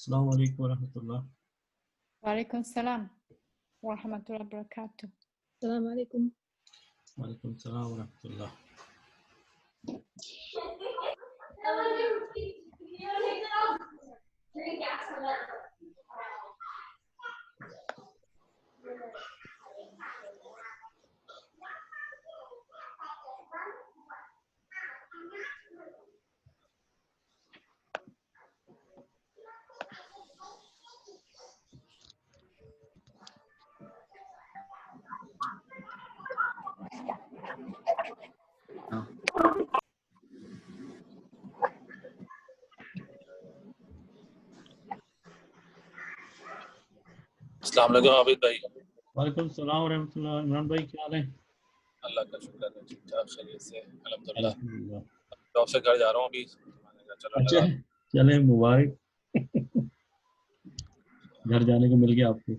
Assalamu alaikum wa rahmatullah. Walaikum salam wa rahmatullahi wa barakatuh. Assalamu alaikum. Wa alaikum salam wa rahmatullah. अस्सलाम वालेकुम आबिद भाई। वालेकुम सलाम व रहमतुल्लाह। इमरान भाई क्या हाल है? अल्लाह का शुक्र है, ठीक ठाक खैरियत से अल्हम्दुलिल्लाह। अल्हम्दुलिल्लाह। जॉब से घर जा रहा हूँ अभी। चलो अच्छा लगा। चले मुबारक। घर जाने को मिल गया आपको।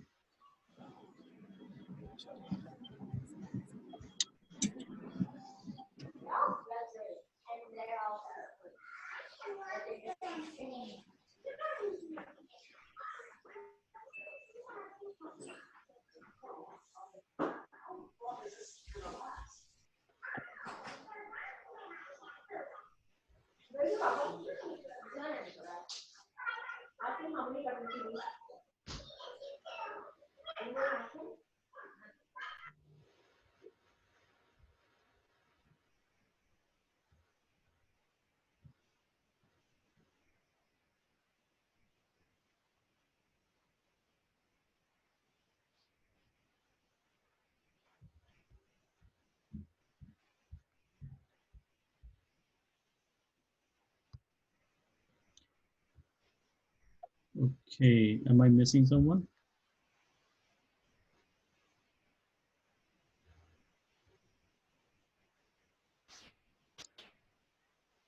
Okay, am I missing someone?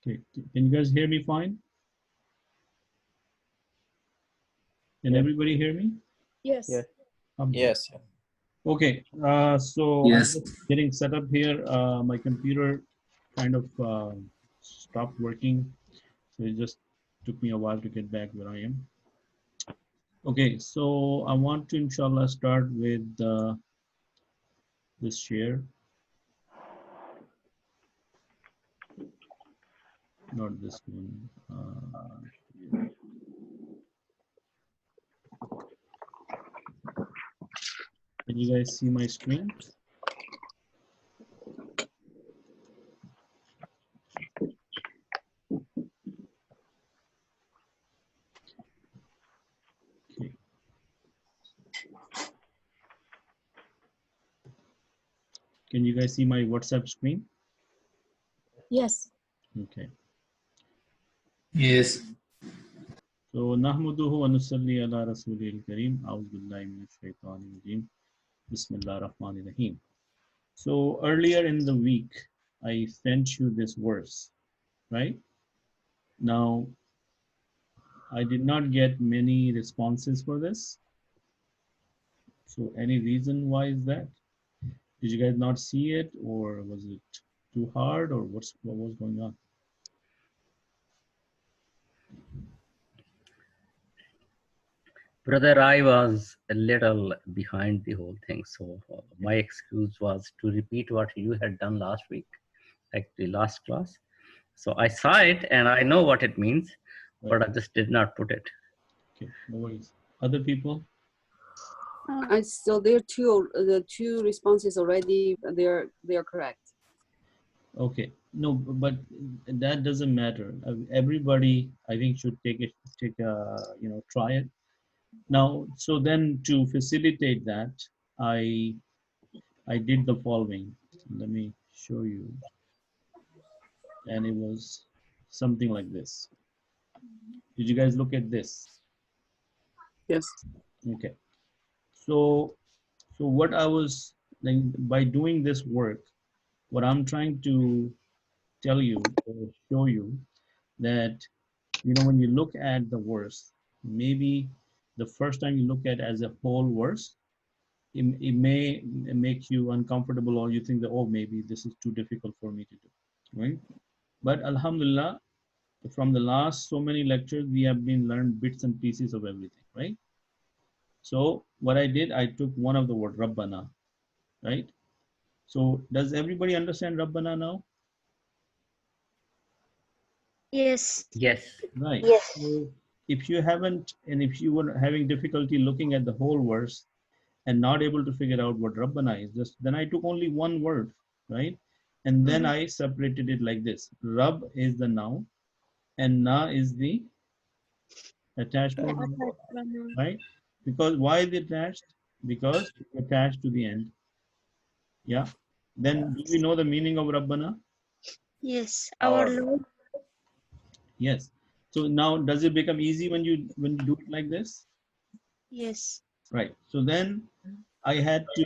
Okay, can you guys hear me fine? Can everybody hear me? Yes. Yeah. Yes. Okay, so Yes. I'm just getting set up here. My computer kind of stopped working, so it just took me a while to get back where I am. Okay, so I want to inshallah start with this share. Not this one. Can you guys see my screen? Okay. Can you guys see my WhatsApp screen? Yes. Okay. Yes. So nahmaduhu wa nusalli ala rasulil kareem. A'udhu billahi minash shaitanir rajeem. Bismillahir rahmanir rahim. So earlier in the week, I sent you this verse, right? Now, I did not get many responses for this. So any reason why is that? Did you guys not see it, or was it too hard, or what was going on? Brother, I was a little behind the whole thing. So my excuse was to repeat what you had done last week, like the last class. So I saw it and I know what it means, but I just did not put it. Okay, no worries. Other people? So there are the two responses already. They are correct. Okay, no, but that doesn't matter. Everybody, I think, should try it. Now, so then to facilitate that, I did the following. Let me show you. And it was something like this. Did you guys look at this? Yes. Okay. So what I was like, by doing this work, what I'm trying to tell you or show you that, you know, when you look at the verse, maybe the first time you look at it as a whole verse, it may make you uncomfortable, or you think that, oh, maybe this is too difficult for me to do, right? But alhamdulillah, from the last so many lectures, we have been learned bits and pieces of everything, right? So what I did, I took one of the word Rabbana, right? So does everybody understand Rabbana now? Yes. Yes. Right. Yes. So if you haven't, and if you were having difficulty looking at the whole verse and not able to figure out what Rabbana is, just then I took only one word, right? And then I separated it like this. Rab is the noun and na is the attached pronoun, right? Because why is it attached? Because it's attached to the end. Yeah. Then do we know the meaning of Rabbana? Yes. Our Lord. Yes. So now does it become easy when you do it like this? Yes. Right. So then I had to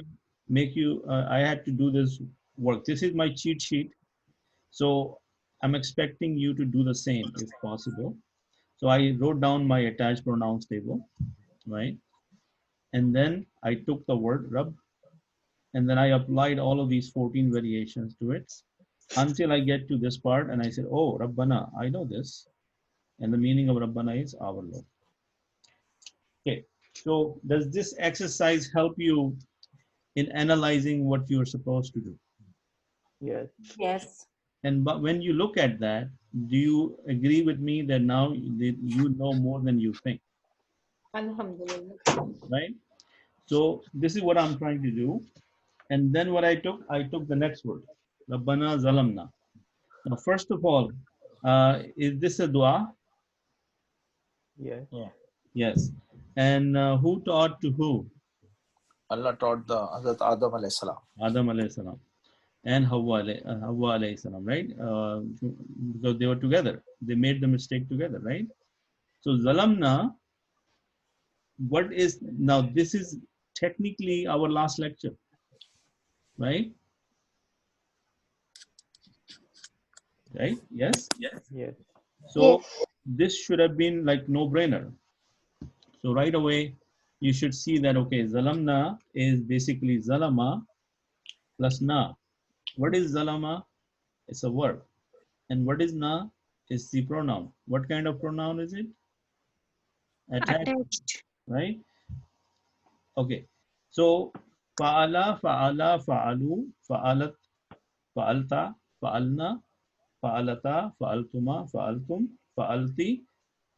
make you, I had to do this work. This is my cheat sheet. So I'm expecting you to do the same if possible. So I wrote down my attached pronouns table, right? And then I took the word Rabb and then I applied all of these 14 variations to it until I get to this part and I said, oh, Rabbana, I know this. And the meaning of Rabbana is our Lord. Okay, so does this exercise help you in analyzing what you're supposed to do? Yes. Yes. And but when you look at that, do you agree with me that now you know more than you think, Alhamdulillah. right? So this is what I'm trying to do. And then what I took the next word, Rabbana Zalamna. Now, first of all, is this a dua? Yes. Yes. And who taught to who? Allah taught the Hazrat Adam alayhi salam. Adam alayhi salam and Hawa alayhi salam, right? Because they were together. They made the mistake together, right? So Zalamna, what is, now this is technically our last lecture, right? Right? Yes? Yes. So this should have been like no-brainer. So right away, you should see that, okay, Zalamna is basically Zalama plus na. What is Zalama? It's a verb. And what is na? Is the pronoun. What kind of pronoun is it? Attached, right? Okay. So fa'ala, fa'ala, fa'alu, fa'alat, fa'alta, fa'alna, fa'alata, fa'altuma, fa'altum, fa'alti,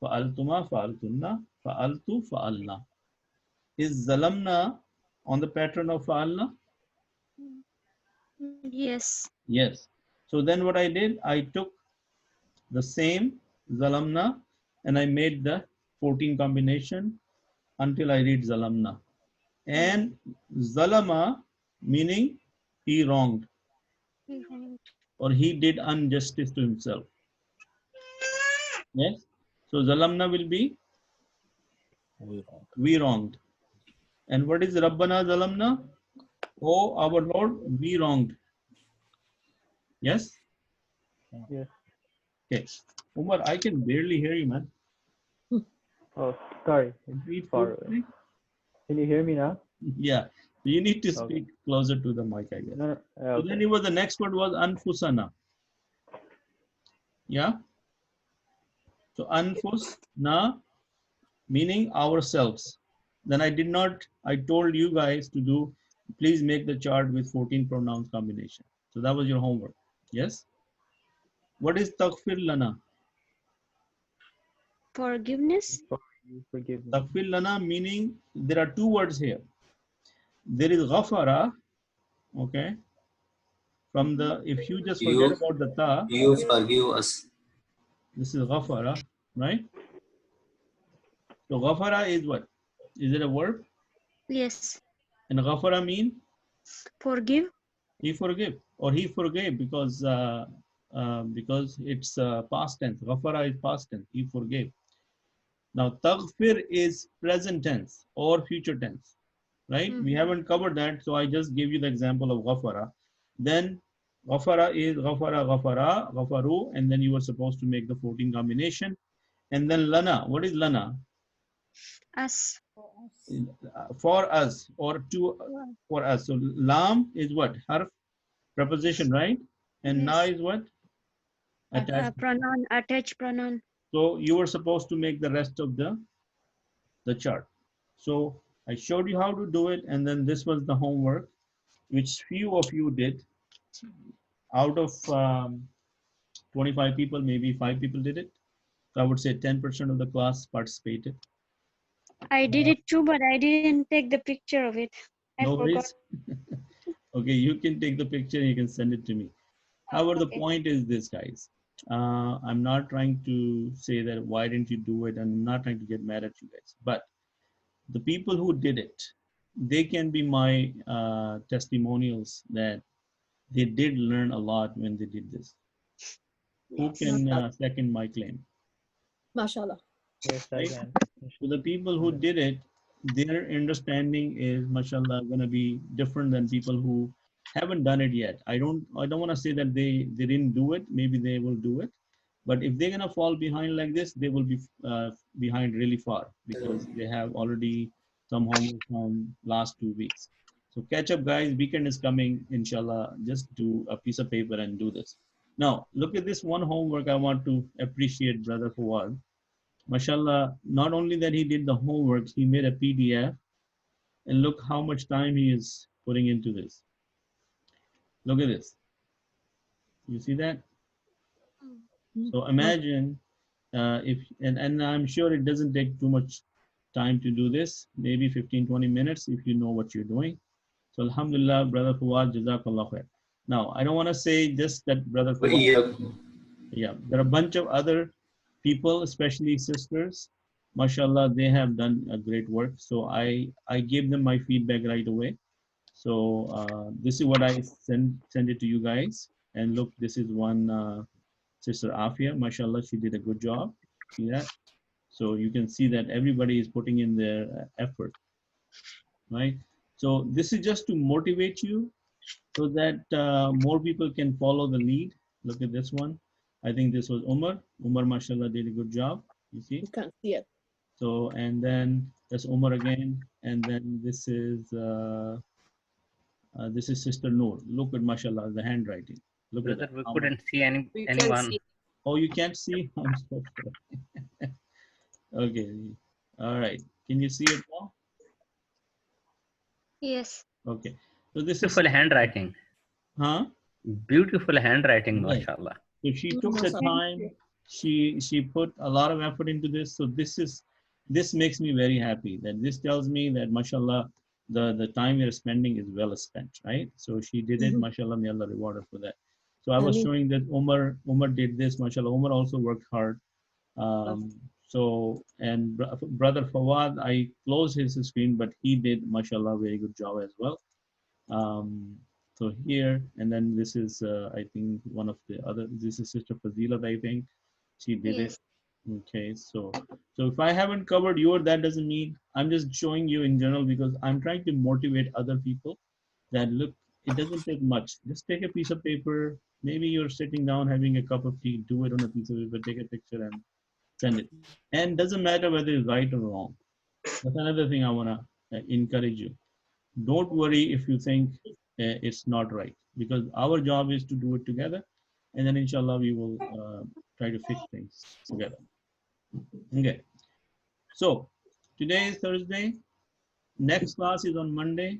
fa'altuma, fa'altunna, fa'altu, fa'alna. Is zalamna on the pattern of fa'alna? Yes. Yes. So then what I did, I took the same zalamna and I made the 14 combination until I read zalamna. And zalama meaning he wronged or he did injustice to himself. Yes. So zalamna will be we wronged. And what is Rabbana zalamna? Oh, our Lord, we wronged. Yes. Yes. Okay. Umar, I can barely hear you, man. Oh, sorry. It's Repeat far away. fully. Can you hear me now? Yeah. You need to Okay. speak closer to the mic, I guess. No, no. So then Okay. it was the next word was anfusana. Yeah. So anfusna meaning ourselves. Then I told you guys to do, please make the chart with 14 pronouns combination. So that was your homework. Yes. What is taghfir lana? Forgiveness. Forgive me. Taghfir lana meaning there are two words here. There is ghafara, okay. From the, if you just forget about the ta, You forgive us. this is ghafara, right? So ghafara is what? Is it a verb? Yes. And ghafara mean Forgive. he forgive or he forgave because it's past tense. Ghafara is past tense. He forgave. Now taghfir is present tense or future tense, right? We haven't covered that, so I just gave you the example of ghafara. Then ghafara is ghafara, ghafara, ghafaru, and then you were supposed to make the 14 combination. And then lana, what is lana? Us. For us or to for us. So lam is what? Harf, preposition, right? And na Yes. is what? Attached. Pronoun, attached pronoun. So you were supposed to make the rest of the chart. So I showed you how to do it, and then this was the homework, which few of you did. Out of 25 people, maybe 5 people did it. So I would say 10% of the class participated. I did it too, but I didn't take the picture of it. I No forgot. worries. Okay, you can take the picture and you can send it to me. However, the Okay. point is this, guys. I'm not trying to say that why didn't you do it, and I'm not trying to get mad at you guys. But the people who did it, they can be my testimonials that they did learn a lot when they did this. Who Yes. can second my claim? MashaAllah. Yes, I Right? can. So the people who did it, their understanding is, mashallah, going to be different than people who haven't done it yet. I don't want to say that they didn't do it. Maybe they will do it, but if they're going to fall behind like this, they will be behind really far because they have already some homework from last 2 weeks. So catch up, guys. Weekend is coming, inshallah. Just do a piece of paper and do this. Now look at this one homework. I want to appreciate brother Fawad. Mashallah, not only that he did the homework, he made a PDF, and look how much time he is putting into this. Look at this. You see that? So imagine if, and I'm sure it doesn't take too much time to do this, maybe 15-20 minutes if you know what you're doing. So alhamdulillah, brother Fawad, jazakallah khair. Now, I don't want to say just that brother Fawad. Yeah, there are a bunch of other people, especially sisters. Mashallah, they have done a great work. So I gave them my feedback right away. So this is what I send it to you guys. And look, this is one sister Afia. Mashallah, she did a good job. See that? So you can see that everybody is putting in their effort, right? So this is just to motivate you so that more people can follow the lead. Look at this one. I think this was Umar. Umar, mashallah, did a good job. You see? You can't see it. So, and then that's Umar again. And then this is Sister Noor. Look at, mashallah, the handwriting. Look at Brother, that. we How much- couldn't see You can anyone. see. Oh, you can't see? I'm so sorry. Okay. All right. Can you see it now? Yes. Okay. So this is, Beautiful handwriting. huh? Beautiful handwriting, Right. mashallah. So she took the time. She put a lot of effort into this. So this makes me very happy. That this tells me that mashallah, the time you're spending is well spent, right? So she did it. Mashallah, may Allah reward her for that. So I was Ameen. showing that Umar did this. Mashallah, Umar also worked hard. So and brother Fawad, I closed his screen, but he did mashallah very good job as well. So here, and then this is I think one of the other, this is Sister Fazila, I think she did Yes. it. Okay, so if I haven't covered your, that doesn't mean, I'm just showing you in general because I'm trying to motivate other people that look, it doesn't take much. Just take a piece of paper. Maybe you're sitting down having a cup of tea, do it on a piece of paper, take a picture and send it. And doesn't matter whether it's right or wrong. That's another thing I want to encourage you. Don't worry if you think it's not right, because our job is to do it together, and then inshallah we will try to fix things together. Okay. So today is Thursday. Next class is on Monday.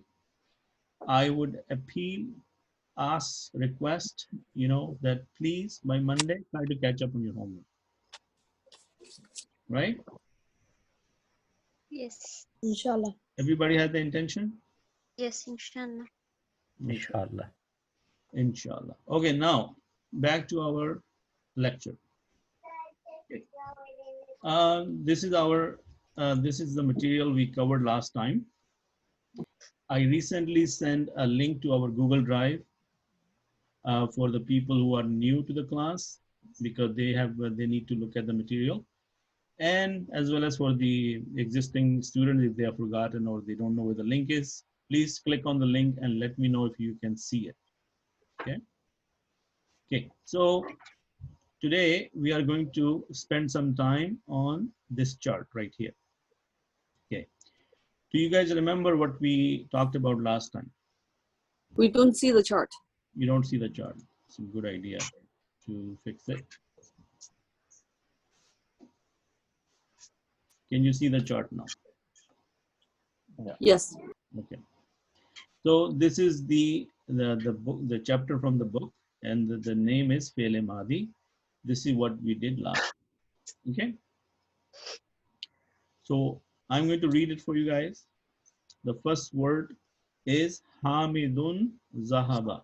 I would appeal, ask, request, that please by Monday try to catch up on your homework. Right? Yes. Inshallah. Everybody has the intention? Yes, inshallah. Okay. Inshallah. Inshallah. Okay, now back to our lecture. This is the material we covered last time. I recently sent a link to our Google Drive for the people who are new to the class, because they need to look at the material, and as well as for the existing students, if they have forgotten or they don't know where the link is, please click on the link and let me know if you can see it. Okay, so today we are going to spend some time on this chart right here. Okay, do you guys remember what we talked about last time? We don't see the chart. You don't see the chart. It's a good idea. to fix it. Can you see the chart now? Yes. Okay. So this is the book, the chapter from the book, and the name is Fi'l Madi. This is what we did last. Okay. So I'm going to read it for you guys. The first word is Hamidun Zahaba.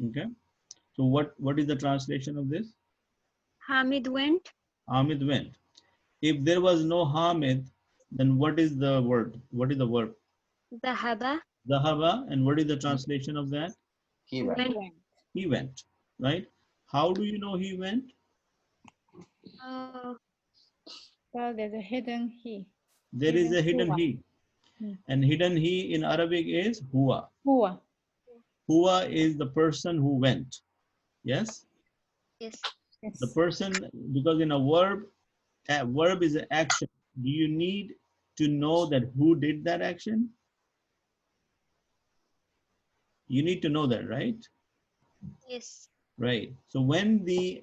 Okay. So what is the translation of this? Hamid went. Hamid went. If there was no Hamid, then what is the word? What is the verb? Dhahaba. Zahaba. And what is the translation of that? He went. Went. He went. Right? How do you know he went? Uh, Well, there's a hidden he. There is a hidden Huwa. he. Hmm. And hidden he in Arabic is huwa. Huwa. Huwa is the person who went. Yes? yes. Yes. The person, because in a verb is an action. Do you need to know that who did that action? You need to know that, right? Yes. Right. So when the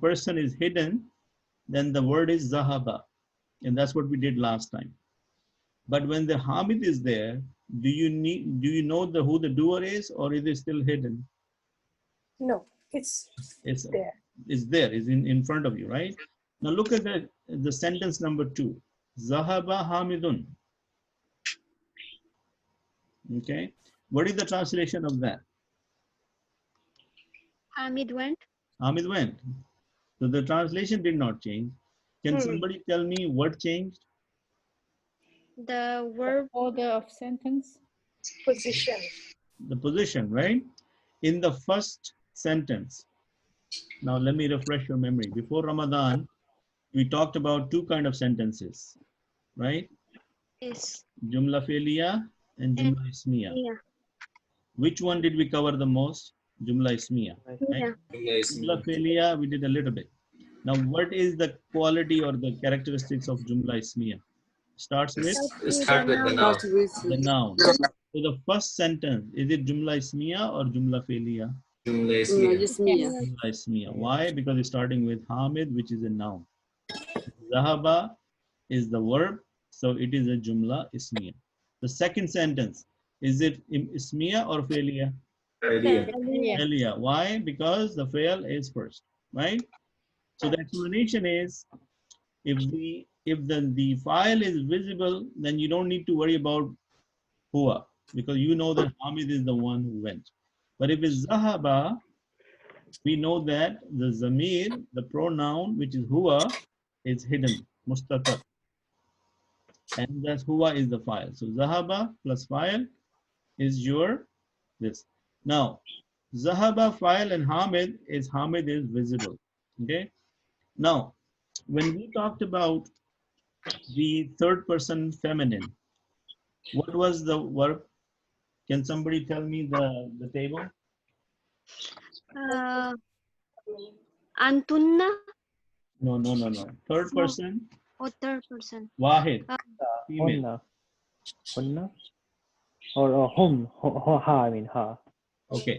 person is hidden, then the word is zahaba. And that's what we did last time. But when the hamid is there, do you know who the doer is, or is it still hidden? No, it's It's there. It's there, it's in front of you, right? Now look at the sentence number 2. Zahaba Hamidun. Okay. What is the translation of that? Hamid went. Hamid went. So the translation did not change. Can somebody tell me what changed? The verb. Order of sentence. Position. The position, right? In the first sentence. Now let me refresh your memory. Before Ramadan, we talked about two kind of sentences, right? Yes. Jumla Felia and Jumla Ismiya. Yeah. Which one did we cover the most? Jumla Ismiya. Right? Yeah. Jumla Felia, we did a little bit. Now, what is the quality or the characteristics of Jumla Ismiya? Starts with Start with the noun. Start with the noun. So the first sentence, is it Jumla Ismiya or Jumla Felia? Jumla ismiya. Yasmiya. Jumla Ismiya. Why? Because it's starting with Hamid, which is a noun. Zahaba is the verb, so it is a Jumla Ismiya. The second sentence, is it Ismiya or Felia? Idea. Yeah. Felia. Why? Because the fail is first, right? So the explanation is, if the file is visible, then you don't need to worry about huwa, because you know that Hamid is the one who went. But if it's zahaba, we know that the zamir, the pronoun, which is huwa, is hidden, mustatar. And that's huwa is the file. So zahaba plus file is your this. Now, zahaba file and Hamid is visible. Okay. Now, when we talked about the third person feminine, what was the verb? Can somebody tell me the table? Antunna. No. Third No. person, Or third person. wahid, female. Hunna. Hunna. Or ha, I mean ha. Okay.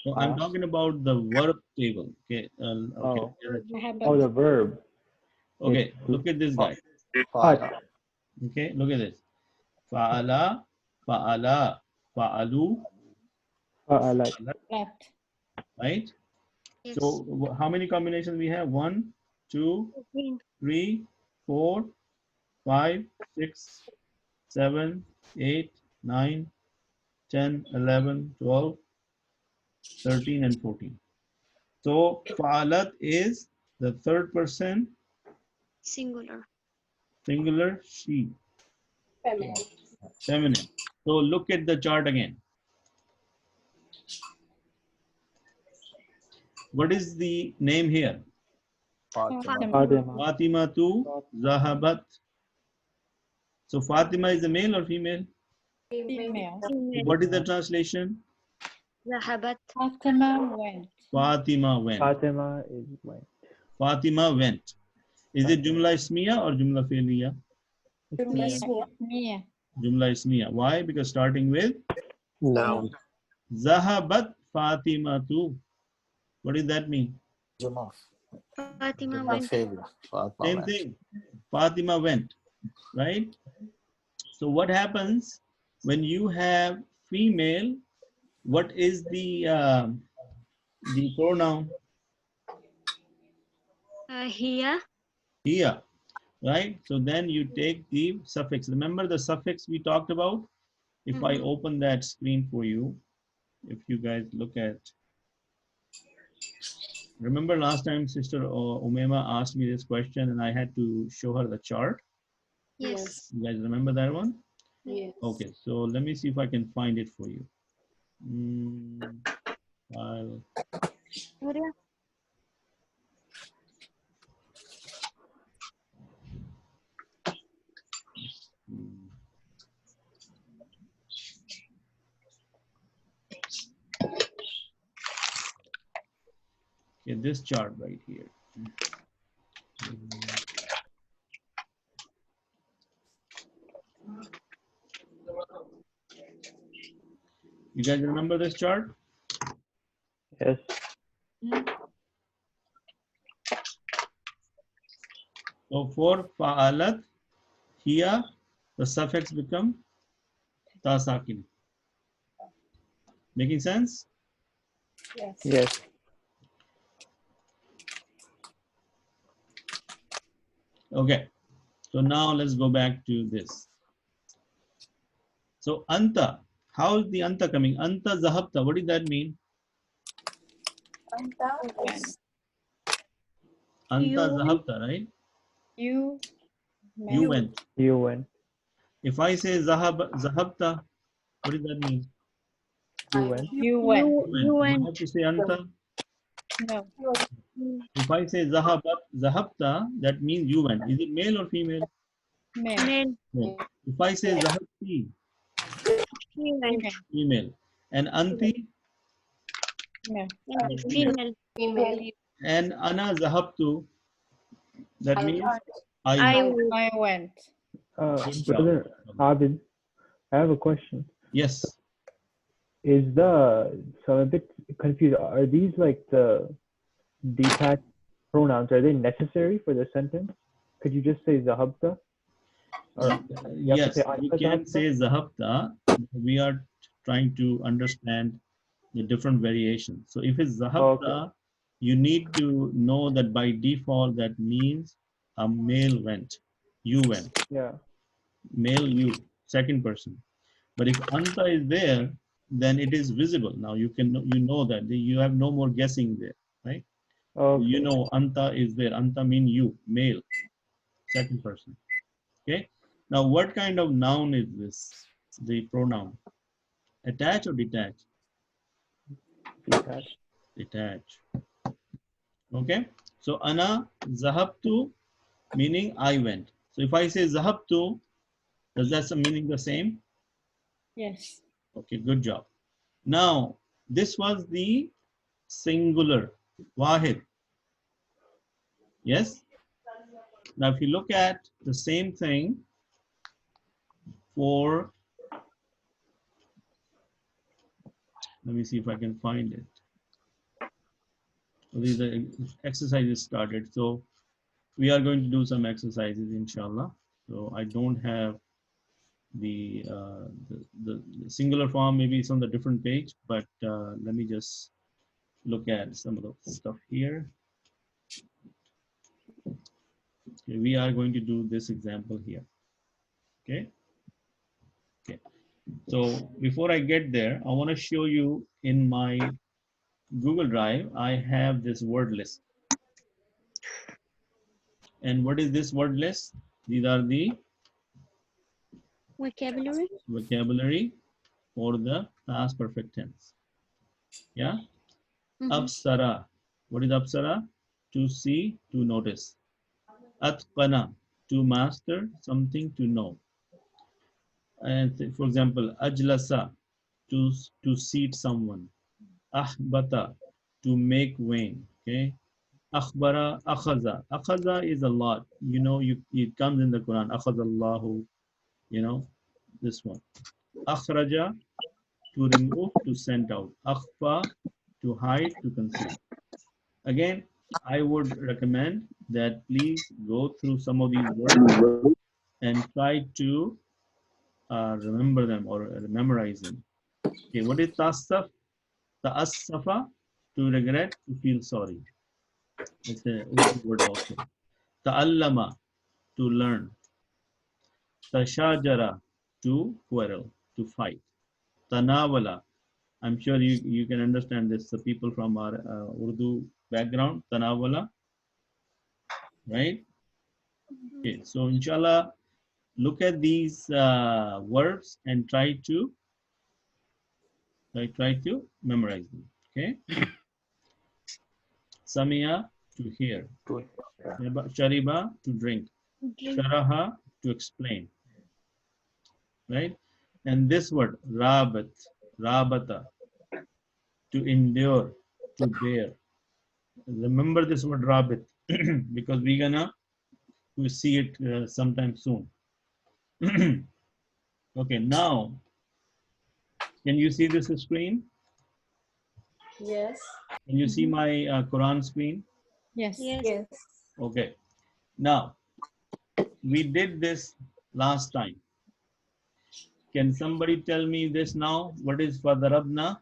So I'm talking about the verb table. Okay. Okay. Oh. Dhahaba. Oh, the verb. Okay. Look at this guy. Touch. Okay. Look at this. Fa'ala, fa'ala, fa'alu, Like Left. right? Yes. So how many combinations we have? 1, 2, 3, 4, 5, 6, 7, 8, 9, 10, 11, 12, 13, and 14. So fa'alat is the third person Singular. singular she, Feminine. feminine. So look at the chart again. What is the name here? Fatima. Fatima. Fatima tu zahabat. So Fatima is a male or female? Female. What is the translation? Zahabat. Fatima went. Fatima went. Fatima is went. Fatima went. Is it Jumla Ismiya or Jumla Feiliya? Jumla ismiya. Mia. Jumla Ismiya. Why? Because starting with Noun. Zahabat Fatima tu. What does that mean? Juma. Fatima Juma went. failure. Fatma Same went. thing. Fatima went, right? So what happens when you have female? What is the pronoun? Here. Here, right? So then you take the suffix. Remember the suffix we talked about? If I open that screen for you, if you guys look at, remember last time Sister Umema asked me this question and I had to show her the chart. Yes. You guys remember that one? Yes. Okay, so let me see if I can find it for you. File. Hmm. Okay, this chart right here. You guys remember this chart? Yes. So for fa'alat, here the suffix become ta sakin. Making sense? Yes. Yes. Okay. So now let's go back to this. So anta, how is the anta coming? Anta zahabta, what did that mean? Anta is Anta You zahabta, right? You You went. You went. If I say zahabta, what does that mean? You went. You went. You went. You have to say anta. No. If I say zahabta, that means you went. Is it male or female? Male. men. Male. If I say zahabti, He went. female. And anti Male. Female. Female. and ana zahabtu, that means I I went. went. I went. Good job. Brother Abid, I have a question. Yes. So I'm a bit confused. Are these like the detached pronouns? Are they necessary for the sentence? Could you just say zahabta? Or you have to Yes, say we anta can zahabta? say zahabta. We are trying to understand the different variations. So if it's zahabta, you need to know that by default that means a male went. You went. Yeah. Male you, second person. But if anta is there, then it is visible. Now you know that you have no more guessing there, right? Okay. You know anta is there. Anta mean you, male, second person. Okay. Now what kind of noun is this? The pronoun. Attach or detach? Detached. Detach. Okay. So ana zahabtu meaning I went. So if I say zahabtu, does that meaning the same? Yes. Okay, good job. Now this was the singular, wahid. Yes. Now if you look at the same thing for, let me see if I can find it. So these are exercises started. So we are going to do some exercises, inshallah. So I don't have the singular form. Maybe it's on the different page, but let me just look at some of the stuff here. Okay, we are going to do this example here. Okay. Okay. So before I get there, I want to show you in my Google Drive, I have this word list. And what is this word list? These are the Vocabulary. vocabulary for the past perfect tense. Yeah. Absara. What is Absara? To see, to notice. Atqana. To master, something to know. And for example, Ajlasa. To seat someone. Ahbata. To make vain. Okay. Akhbara, akhaza. Akhaza is a lot. You know, it comes in the Quran. Akhazallahu, you know, this one. Akhraja, to remove, to send out. Akhfa, to hide, to conceal. Again, I would recommend that please go through some of these words and try to remember them or memorize them. Okay, what is ta'assaf? Ta'assafa, to regret, to feel sorry. It's a Urdu word also. Ta'allama, to learn. Tashajara, to quarrel, to fight. Tanawala, I'm sure you can understand this. The people from our Urdu background, Tanawala, right? Okay, so inshallah, look at these verbs and try to memorize them. Okay. Samia, to hear. Shariba, to drink. Drink. Sharaha, to explain. Right? And this word, rabat, rabata, to endure, to bear. Remember this word rabat because we're gonna see it sometime soon. Okay, now can you see this screen? Yes. Can you see my Quran screen? Yes. Yes. Yes. Okay. Now we did this last time. Can somebody tell me this now? What is fadarabna?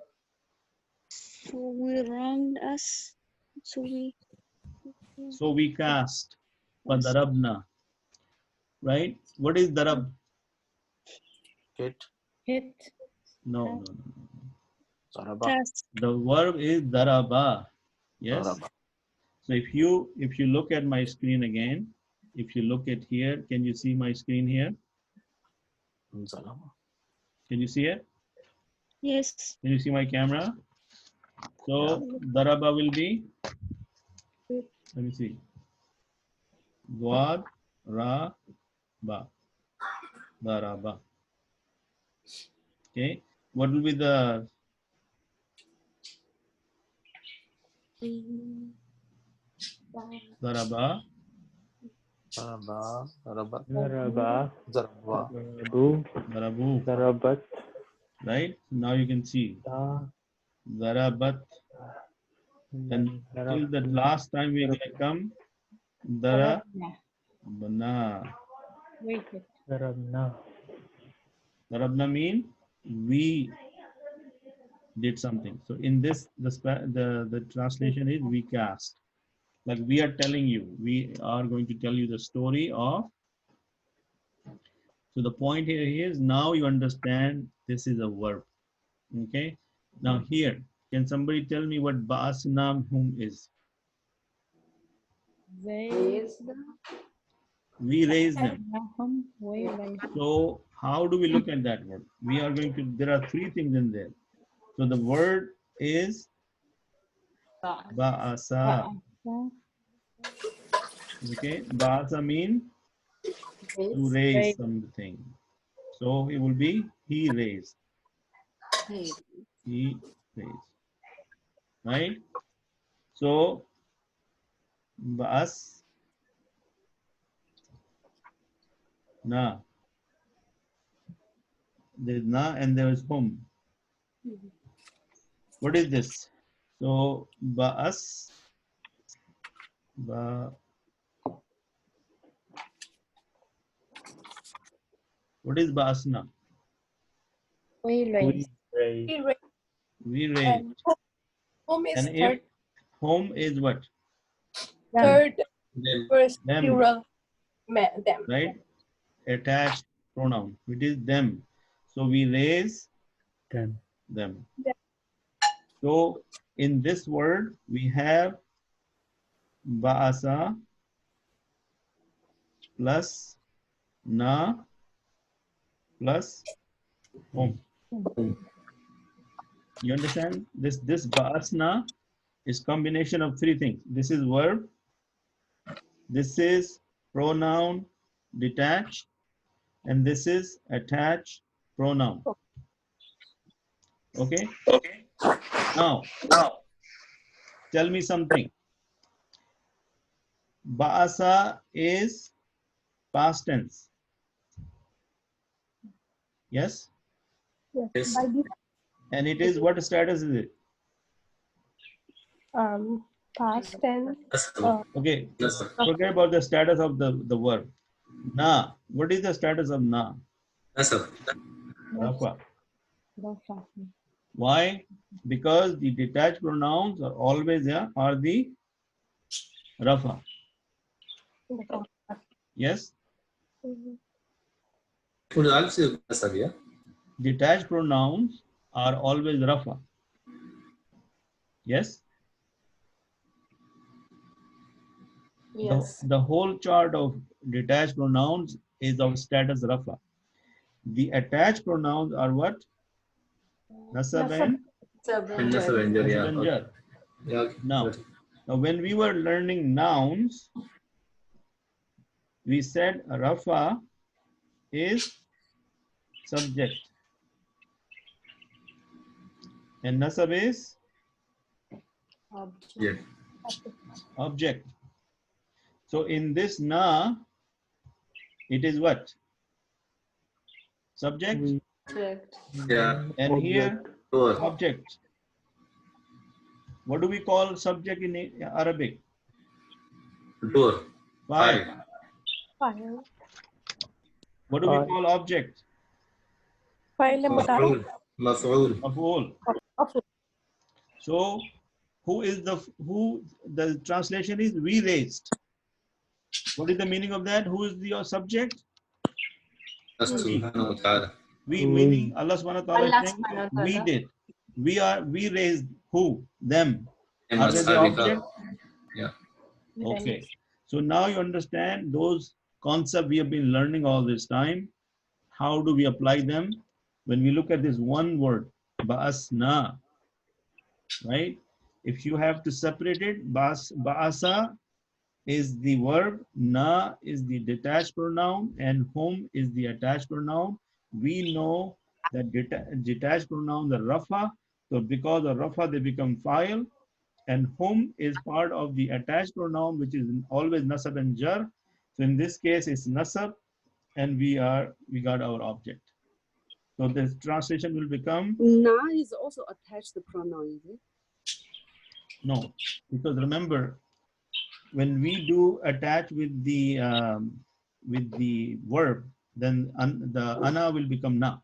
So we wronged us. So we. So we cast. Fadarabna. Right? What is darab? Hit. No. Cast. The verb is daraba. Yes. So if you look at my screen again, if you look at here, can you see my screen here? Can you see it? Yes. Can you see my camera? So daraba will be, let me see. Dwad, ra, ba. Daraba. Okay. What will be the daraba? Zaraba, Zarba. Zarabu, Darabu. Zarabat, Right? Now you can see. Da, Darabat. And till the last time we're gonna come. Darabna. Darabna. Wait. Zarabna. Darabna mean we did something. So in this, the translation is we cast. Like we are telling you, we are going to tell you the story of. So the point here is now you understand this is a verb. Okay. Now here, can somebody tell me what ba'asna hum is? They. We raise them. Nahum. Wait. So how do we look at that word? We are going to, there are three things in there. So the word is ba'asa. Okay, ba'asa mean to raise something. So it will be he raised. He raised. Right? So ba'as na. There's na and there is hum. What is this? So ba'as ba. What is ba'asna? We raise. We raised. Home is And if home is what? third first Them. plural. Them. Right? Attached pronoun. It is them. So we raise Them. them. So in this word we have ba'asa plus na plus hum. You understand? This ba'asna is combination of three things. This is verb. This is pronoun detached. And this is attached pronoun. Okay? Now, tell me something. Ba'asa is past tense. Yes? Yes. And it is, what status is it? Past tense. Okay, forget about the status of the verb. Na. What is the status of na? Rafa. Rafa. Why? Because the detached pronouns are always are the Rafa. Yes? Detached pronouns are always Rafa. Yes? Yes. The whole chart of detached pronouns is of status Rafa. The attached pronouns are what? Nasab and Jar. Now, when we were learning nouns, we said Rafa is subject and Nasab is object. So in this na, it is what? Subject. And here, object. What do we call subject in Arabic? Fa'il. File. What do we call object? File مضارع. Maf'ul. Of So the translation is we raised. What is the meaning of that? Who is the subject? We meaning Allah subhanahu wa ta'ala is saying we did. We raised who? Them. Are they the object? Okay. So now you understand those concepts we have been learning all this time. How do we apply them? When we look at this one word, ba'asna, right? If you have to separate it, ba'asa is the verb, na is the detached pronoun, and hum is the attached pronoun. We know that detached pronouns are rafa, so because of rafa they become fa'il, and hum is part of the attached pronoun, which is always nasab and jar. So in this case it's nasab, and we got our object. So this translation will become Na is also attached to pronoun, is it? no, because remember when we do attach with the verb, then the ana will become na.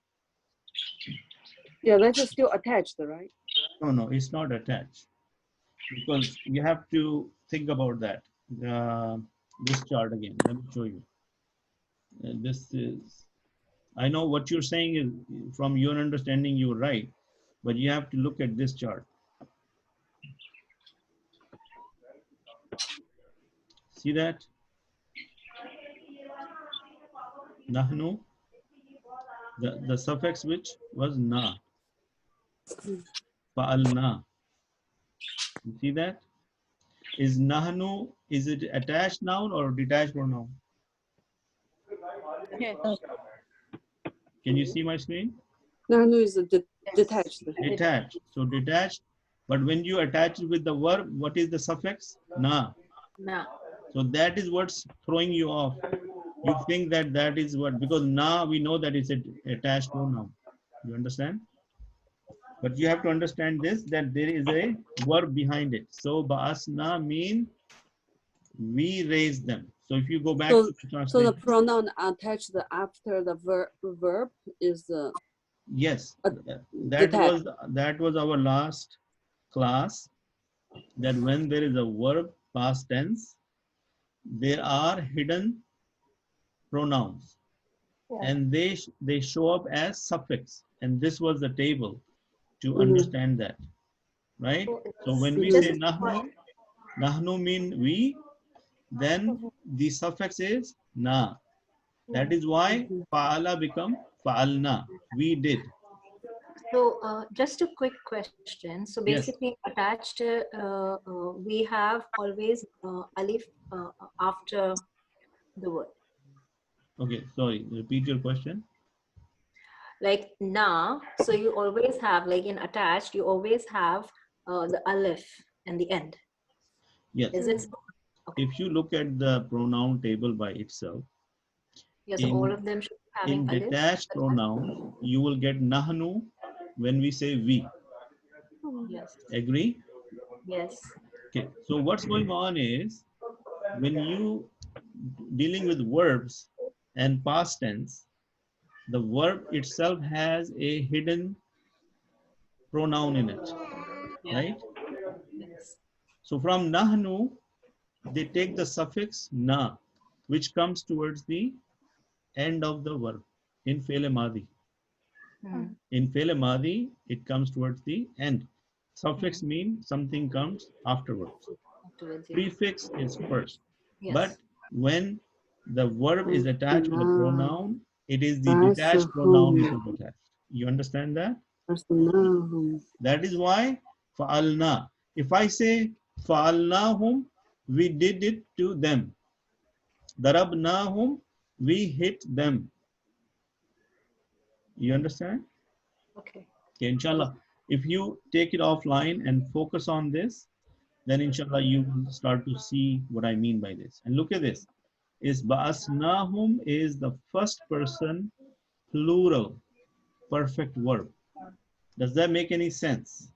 Yeah, that is still attached, right? No, it's not attached because you have to think about that. This chart again. Let me show you. This is. I know what you're saying is from your understanding you're right, but you have to look at this chart. See that? Nahnu, the suffix which was na. Fa'alna. You see that? Is nahnu, is it attached noun or detached pronoun? Yes. Can you see my screen? Nahnu is detached. Detached. So detached. But when you attach it with the verb, what is the suffix? Na. So that is what's throwing you off. You think that is what, because na, we know that it's a attached pronoun. You understand? But you have to understand this, that there is a verb behind it. So ba'asna mean we raise them. So if you go back to the So translation. the pronoun attached after the verb is Yes, detached. that was our last class, that when there is a verb past tense, there are hidden pronouns and they show up as suffix, and this was the table to understand that, right? So when we say nahnu mean we, then the suffix is na. That is why fa'ala become fa'alna, we did. So just a quick question. So Yes. basically attached, we have always alif after the word. Okay, sorry, repeat your question. Like na, so you always have, like in attached, you always have the alif in the end. Yes. Is it? Okay. If you look at the pronoun table by itself, Yes, all of them should be having in alif. detached pronouns, you will get nahnu when we say we. Yes. Agree? Yes. Okay, so what's going on is when you dealing with verbs and past tense, the verb itself has a hidden pronoun in it, right? Yes. So from nahnu, they take the suffix na, which comes towards the end of the verb in fe'l madi. Hmm. In fe'l madi, it comes towards the end. Suffix means something comes afterwards. Afterwards, yeah. Prefix is first. Yes. But when the verb is attached with a pronoun, it is the detached pronoun which is attached. You understand that? That is why fa'alna. If I say fa'alnahum, we did it to them. Darabnahum, we hit them. You understand? Okay. Okay, inshallah. If you take it offline and focus on this, then inshallah you will start to see what I mean by this. And look at this. Is ba'asnahum is the first person plural perfect verb. Does that make any sense?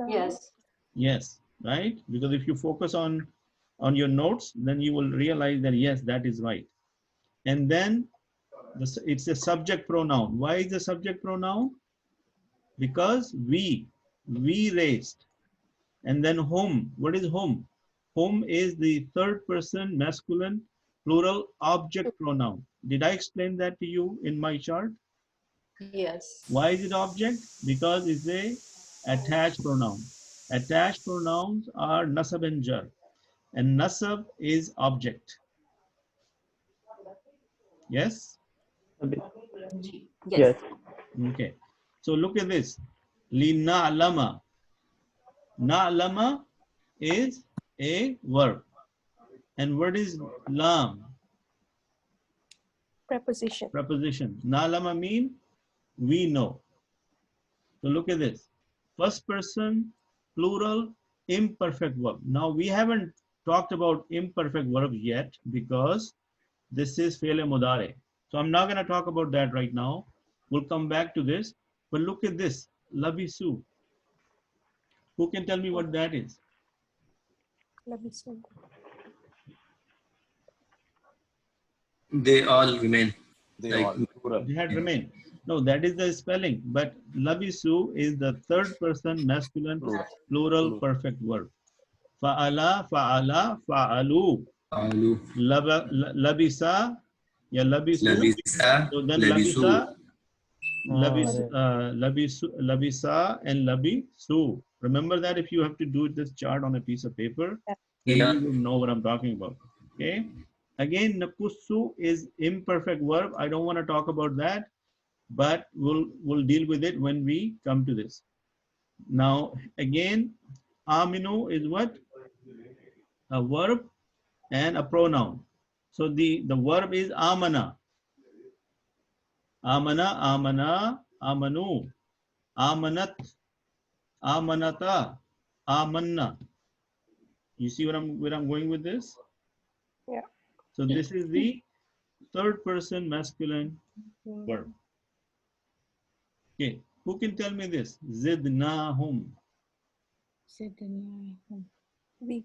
Yes. Yes, right? Because if you focus on your notes, then you will realize that yes, that is right. And then it's a subject pronoun. Why is the subject pronoun? Because we raised. And then whom. What is whom? Whom is the third person masculine plural object pronoun. Did I explain that to you in my chart? Yes. Why is it object? Because it's a attached pronoun. Attached pronouns are nasab and jar. And nasab is object. Yes? Yes. Okay. So look at this. Li na'lama. Na'lama is a verb. And what is lam? Preposition. Preposition. Na'lama mean we know. So look at this. First person, plural, imperfect verb. Now we haven't talked about imperfect verbs yet because this is fi'l mudare. So I'm not going to talk about that right now. We'll come back to this. But look at this. Labisu. Who can tell me what that is? Let me see. They all remain. They Like, all plural. They had remained. No, that is the spelling. But labisu is the third person masculine plural perfect verb. Fa'ala, fa'ala, fa'alu. Alu, Labisa, ya labisu. labisa, So then labisu. labisa and labisu. Remember that if you have to do this chart on a piece of paper, then Yeah. you will know what I'm talking about. Okay. Again, nakusu is imperfect verb. I don't want to talk about that, but we'll deal with it when we come to this. Now, again, aminu is what? A verb and a pronoun. So the verb is amana. Amana, amana, amanu, amanat, amanata, amanna. You see where I'm going with this? Yeah. So this is the third person masculine verb. Okay, who can tell me this? Zidnahum. We.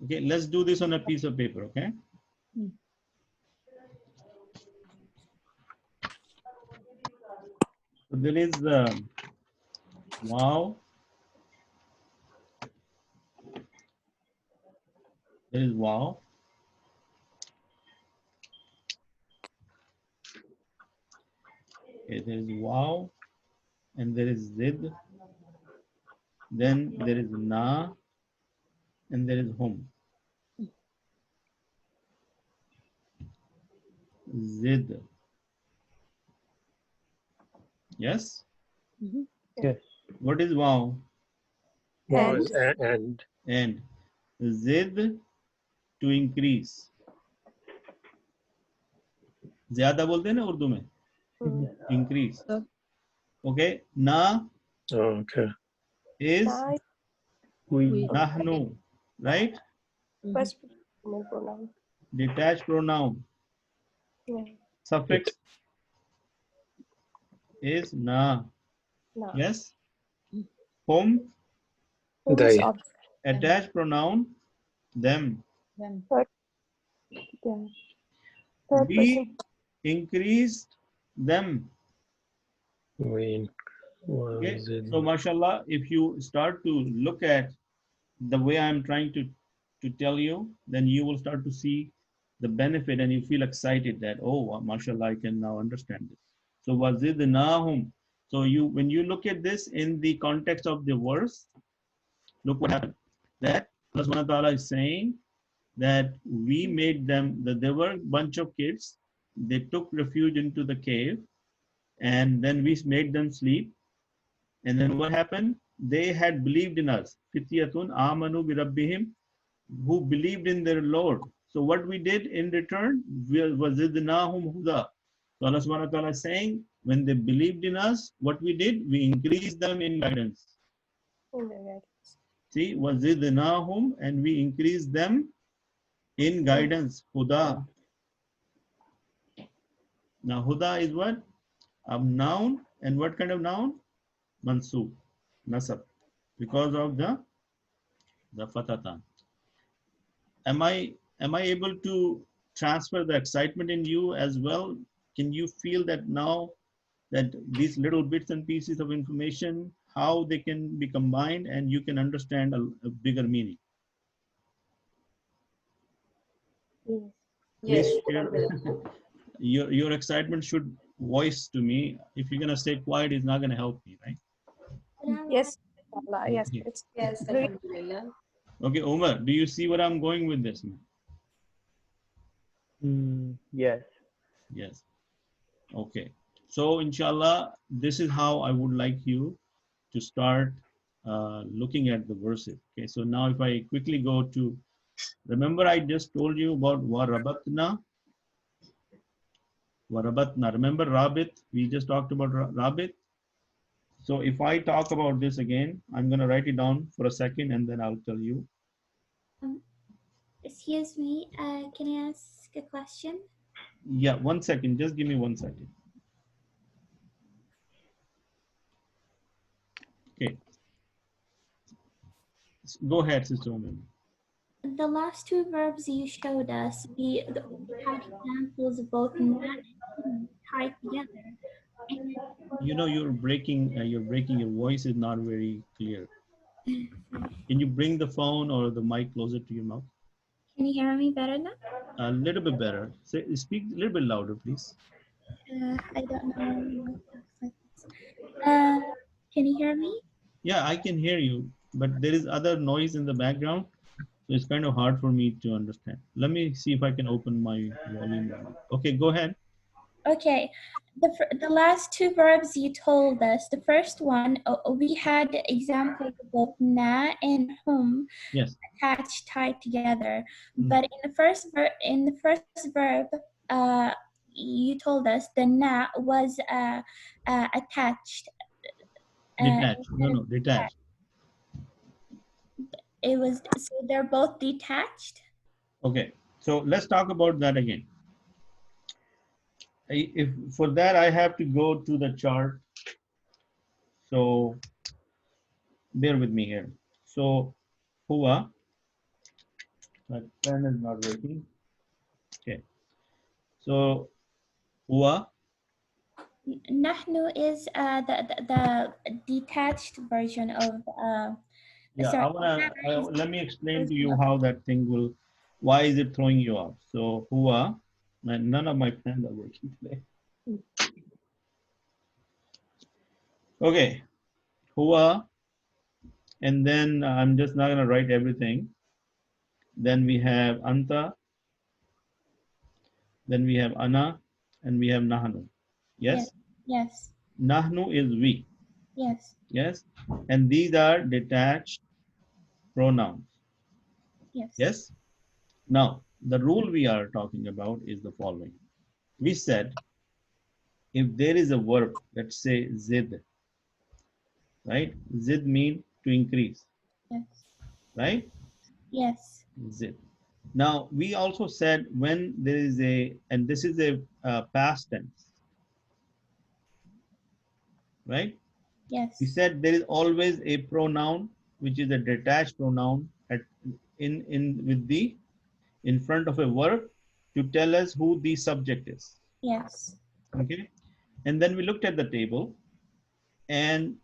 Okay, let's do this on a piece of paper, okay? So there is wow. There is wow. Okay, there is wow. And there is zid. Then there is na. And there is hum. Zid. Yes? Yes. What is wow? Wow is And zid to increase. ज़्यादा बोलते हैं ना उर्दू में? Increase. Okay. Na is we. nahnu, right? First pronoun. Detached pronoun. Yeah. Suffix is na. No. Yes? Hum, Whom is They. object. attached pronoun, them. Them. Third, yeah. Third person. We increased them. We. Okay. Was it? So, mashallah, if you start to look at the way I'm trying to tell you, then you will start to see the benefit and you feel excited that, oh, mashallah, I can now understand this. So, wazidnahum. So, when you look at this in the context of the verse, look what happened. That Allah subhanahu wa ta'ala is saying that we made them, that there were a bunch of kids, they took refuge into the cave, and then we made them sleep. And then what happened? They had believed in us. Fityatun amanu bi rabbihim, who believed in their Lord. So what we did in return, wazidnahum huda. So Allah subhanahu wa ta'ala is saying, when they believed in us, what we did, we increased them in guidance. In the guidance. See, wazidnahum, and we increased them in guidance. Huda. Now huda is what? A noun, and what kind of noun? Mansub, nasab, because of the fatatan. Am I able to transfer the excitement in you as well? Can you feel that now that these little bits and pieces of information, how they can be combined and you can understand a bigger meaning? Yes. Yes, Please that share. will. Your excitement should voice to me. If you're gonna stay quiet, it's not gonna help me, right? Yes. Allah, yes. Okay. It's Yes, great. alhamdulillah. Okay, Omar, do you see where I'm going with this? Yes. Yes. Okay. So inshallah, this is how I would like you to start looking at the verses. Okay. So now if I quickly go to, remember I just told you about warabatna. Warabatna. Remember Rabit? We just talked about Rabit. So if I talk about this again, I'm going to write it down for a second and then I'll tell you. Excuse me, can I ask a question? Yeah, 1 second. Just give me 1 second. Okay. Go ahead, Sister Omen. The last two verbs you showed us, we had examples of both not and tied together. You know you're breaking your voice is not very clear. Can you bring the phone or the mic closer to your mouth? Can you hear me better now? A little bit better. Speak a little bit louder, please. I don't know. Can you hear me? Yeah, I can hear you, but there is other noise in the background, so it's kind of hard for me to understand. Let me see if I can open my volume. Okay, go ahead. Okay, the last two verbs you told us, the first one, we had examples of both na and hum. Yes. Attached, tied together. But in the first verb, you told us the na was attached. Detached. No, detached. It was, so they're both detached. Okay, so let's talk about that again. If for that I have to go to the chart, so bear with me here. So huwa, my pen is not working. Okay, so huwa. Nahnu is the detached version of. Yeah, sorry, let me explain to you how that thing will. Why is it throwing you off? So huwa, and none of my pens are working today. Okay, huwa, and then I'm just not gonna write everything. Then we have anta. Then we have ana, and we have nahnu. Yes? Yes. Nahnu is we. Yes. Yes? And these are detached pronouns. Yes. Yes? Now, the rule we are talking about is the following. We said, if there is a verb, let's say zid, right? Zid means to increase. Yes. Right? Yes. Zid. Now, we also said when there is and this is a past tense, right? Yes. We said there is always a pronoun which is a detached pronoun in front of a verb to tell us who the subject is. Yes. Okay, and then we looked at the table, and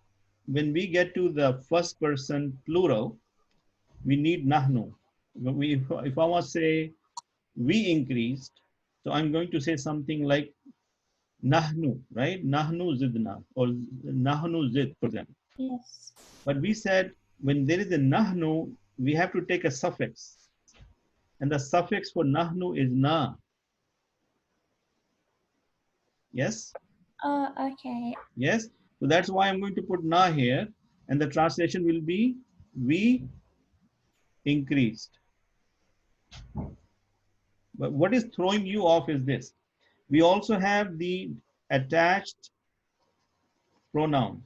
when we get to the first person plural, we need nahnu. If I want to say we increased, so I'm going to say something like nahnu, right? Nahnu zidna, or nahnu zid, for example. Yes. But we said when there is a nahnu, we have to take a suffix, and the suffix for nahnu is na. Yes. Okay. Yes. So that's why I'm going to put na here, and the translation will be we increased. But what is throwing you off is this. We also have the attached pronouns.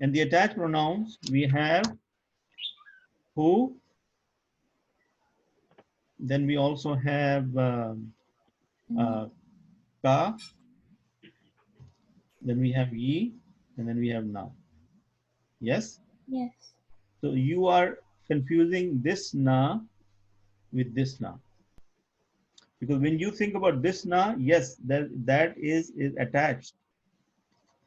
And the attached pronouns, we have who, then we also have ka, then we have ye, and then we have na. Yes? Yes. So you are confusing this na with this na. Because when you think about this na, yes, that is attached.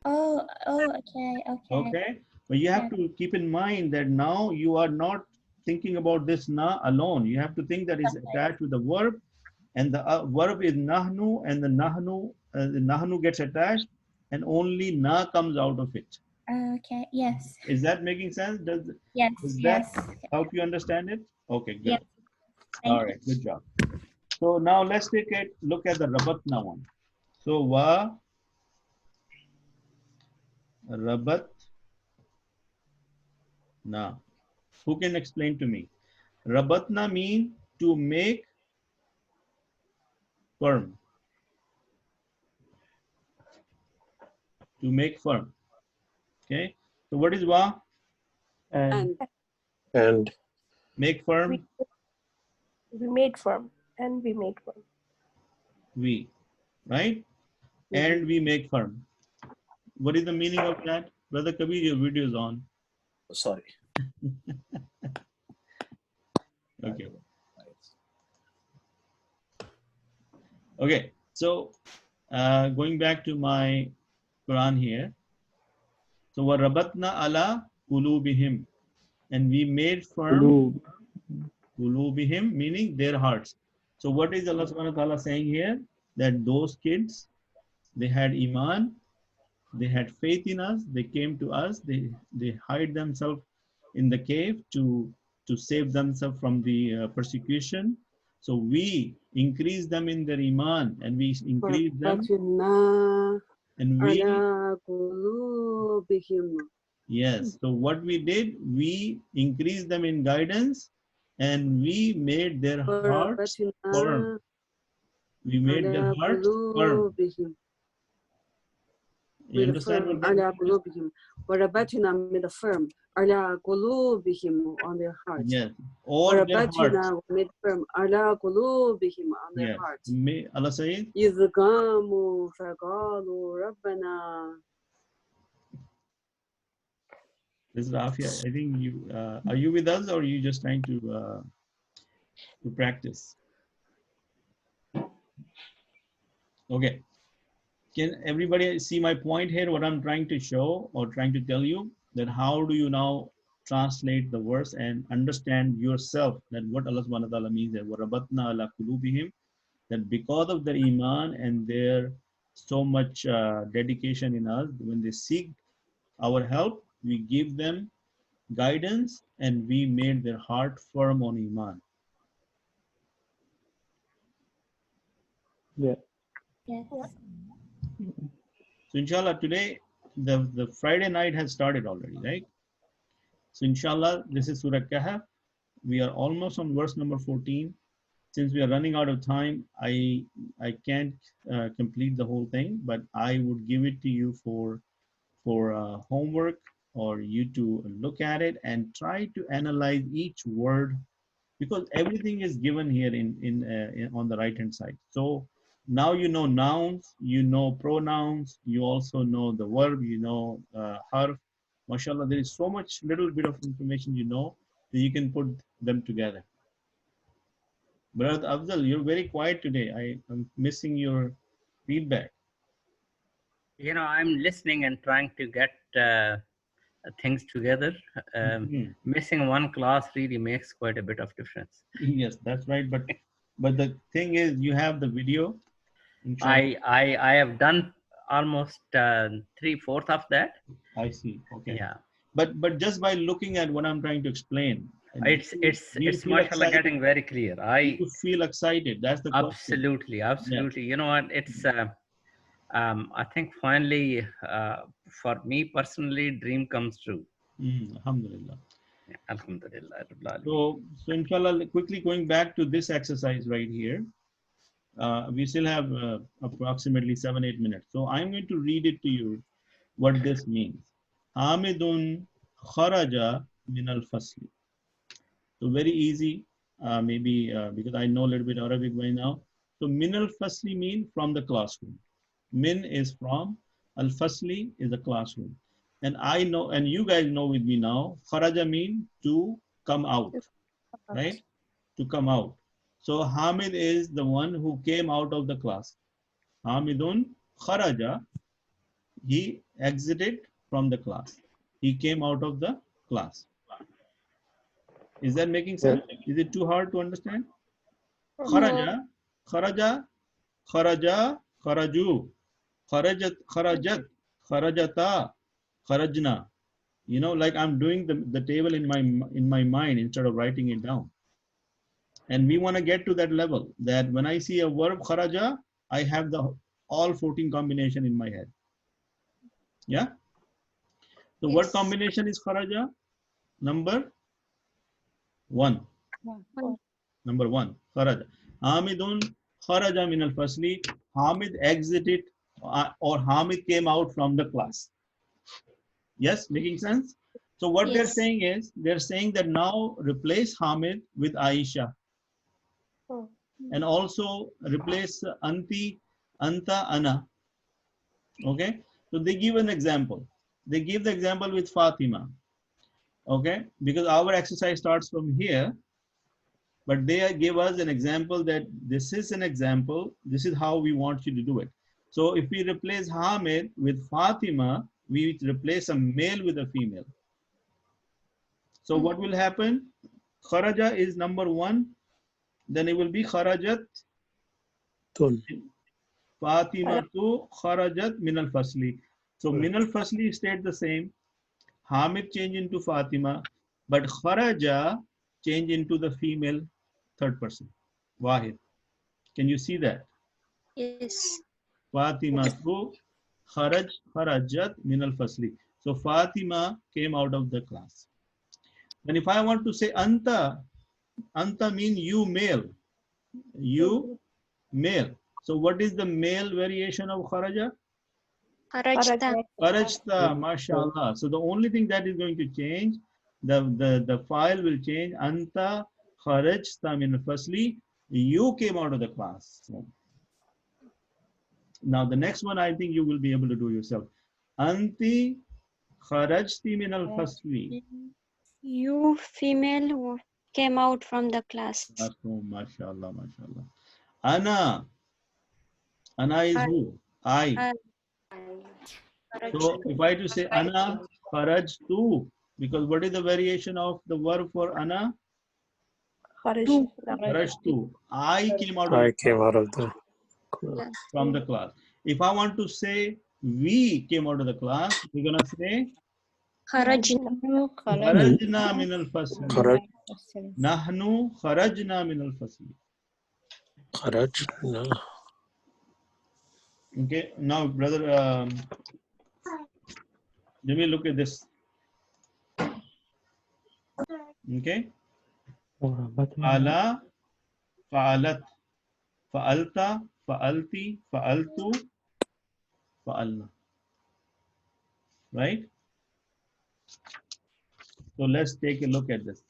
Oh, okay, okay. Okay, but you have to keep in mind that now you are not thinking about this na alone. You have to think that it's attached with the verb, and the verb is nahnu, and the nahnu gets attached, and only na comes out of it. Okay, yes. Is that making sense? Does Yes, that yes. help you understand it? Okay, good. Yes. All right, good job. So now let's take a look at the rabatna one. So wa rabat na. Who can explain to me? Rabatna mean to make firm. To make firm. Okay. So what is wa? And Make firm. We made firm and we made firm. We. Right? And we make firm. What is the meaning of that? Brother Kabir, your video is on. Sorry. Okay. Okay. So going back to my Quran here. So وَرَبَطْنَا عَلَى قُلُوبِهِمْ, and we made firm قُلُوبِهِمْ, meaning their hearts. So what is Allah subhanahu wa ta'ala saying here? That those kids, they had iman, they had faith in us, they came to us, they hide themselves in the cave to save themselves from the persecution. So we increase them in their iman, and we increase them, and we, yes, so what we did, we increased them in guidance, and we made their hearts firm. We made their hearts firm. You understand what that means? وَرَبَطْنَا made a firm عَلَى قُلُوبِهِمْ on their hearts. Yes, all their hearts. وَرَبَطْنَا made firm عَلى قُلُوبِهِم on their Yes. hearts. May Allah say, إِذْ قَامُوا فَقَالُوا رَبَّنَا. this is Afia. I think you are you with us, or are you just trying to practice? Okay. Can everybody see my point here? What I'm trying to show or trying to tell you, that how do you now translate the verse and understand yourself that what Allah subhanahu wa ta'ala means that وَرَبَطْنَا عَلَى قُلُوبِهِمْ, that because of their iman and their so much dedication in us, when they seek our help, we give them guidance, and we made their heart firm on iman. Yeah. Yes. So inshallah, today the Friday night has started already, right? So inshallah, this is Surah Kahf. We are almost on verse number 14. Since we are running out of time, I can't complete the whole thing, but I would give it to you for homework, or you to look at it and try to analyze each word, because everything is given here in on the right hand side. So Now you know nouns, you know pronouns, you also know the verb, you know harf. MashaAllah, there is so much little bit of information you know that you can put them together. Brother Afzal, you're very quiet today. I'm missing your feedback. You know, I'm listening and trying to get things together. Missing one class really makes quite a bit of difference. Yes, that's right. But the thing is, you have the video. I have done almost 3/4 of that. I see. Okay. Yeah. But just by looking at what I'm trying to explain, It's mashallah getting very clear. You feel excited. That's the absolutely, question. absolutely. You know what? It's I think finally for me personally, dream comes true. Alhamdulillah. Yeah, alhamdulillah. So inshallah, quickly going back to this exercise right here. We still have approximately 7-8 minutes. So I'm going to read it to you what this means. Hamidun kharaja min al-fasli. So very easy, maybe because I know a little bit Arabic by now. So min al-fasli mean from the classroom. Min is from, al-fasli is a classroom. And I know, and you guys know with me now, kharaja mean to come out, right? To come out. So Hamid is the one who came out of the class. Hamidun kharaja, he exited from the class. He came out of the class. Is that making sense? Is it too hard to understand? Kharaja, kharaja, kharaja, kharaju, kharajat, kharajat, kharajata, kharajna. You know, like I'm doing the table in my mind instead of writing it down. And we want to get to that level that when I see a verb kharaja, I have the all 14 combination in my head. Yeah. So what combination is kharaja? Number 1. Number 1. Kharaja. Hamidun kharaja min al-fasli. Hamid exited or Hamid came out from the class. Yes, making sense? So what they're saying is, they're saying that now replace Hamid with Aisha. And also replace anti, anta, ana. Okay, so they give an example. They give the example with Fatima. Okay, because our exercise starts from here, but they give us an example that this is an example. This is how we want you to do it. So if we replace Hamid with Fatima, we replace a male with a female. So what will happen? Kharaja is number 1. Then it will be kharajat. Fatima tu kharajat min al-fasli. So min al-fasli stayed the same. Hamid changed into Fatima, but kharaja changed into the female third person. Wahid. Can you see that? Yes. Fatima tu kharajat min al-fasli. So Fatima came out of the class. And if I want to say anta, anta means you male. You male. So what is the male variation of kharaja? Kharajta. Kharajta, mashallah. So the only thing that is going to change, the file will change. Anta kharajta min fasli. You came out of the class. So now the next one I think you will be able to do yourself. Anti kharajti min al fasli. You female came out from the class. Mashallah, mashallah. Ana. Ana is who? I. So if I to say ana kharajtu, because what is the variation of the verb for ana? Kharajtu. I came out of the from the class. If I want to say we came out of the class, we're gonna say kharajna min al-fasl. Nahnu kharajna min al-fasl. Kharajna. Okay, now brother, let me look at this. Okay. Fa'ala, fa'alat, fa'alta, fa'alti, fa'altu, fa'alna. Right? So let's take a look at this.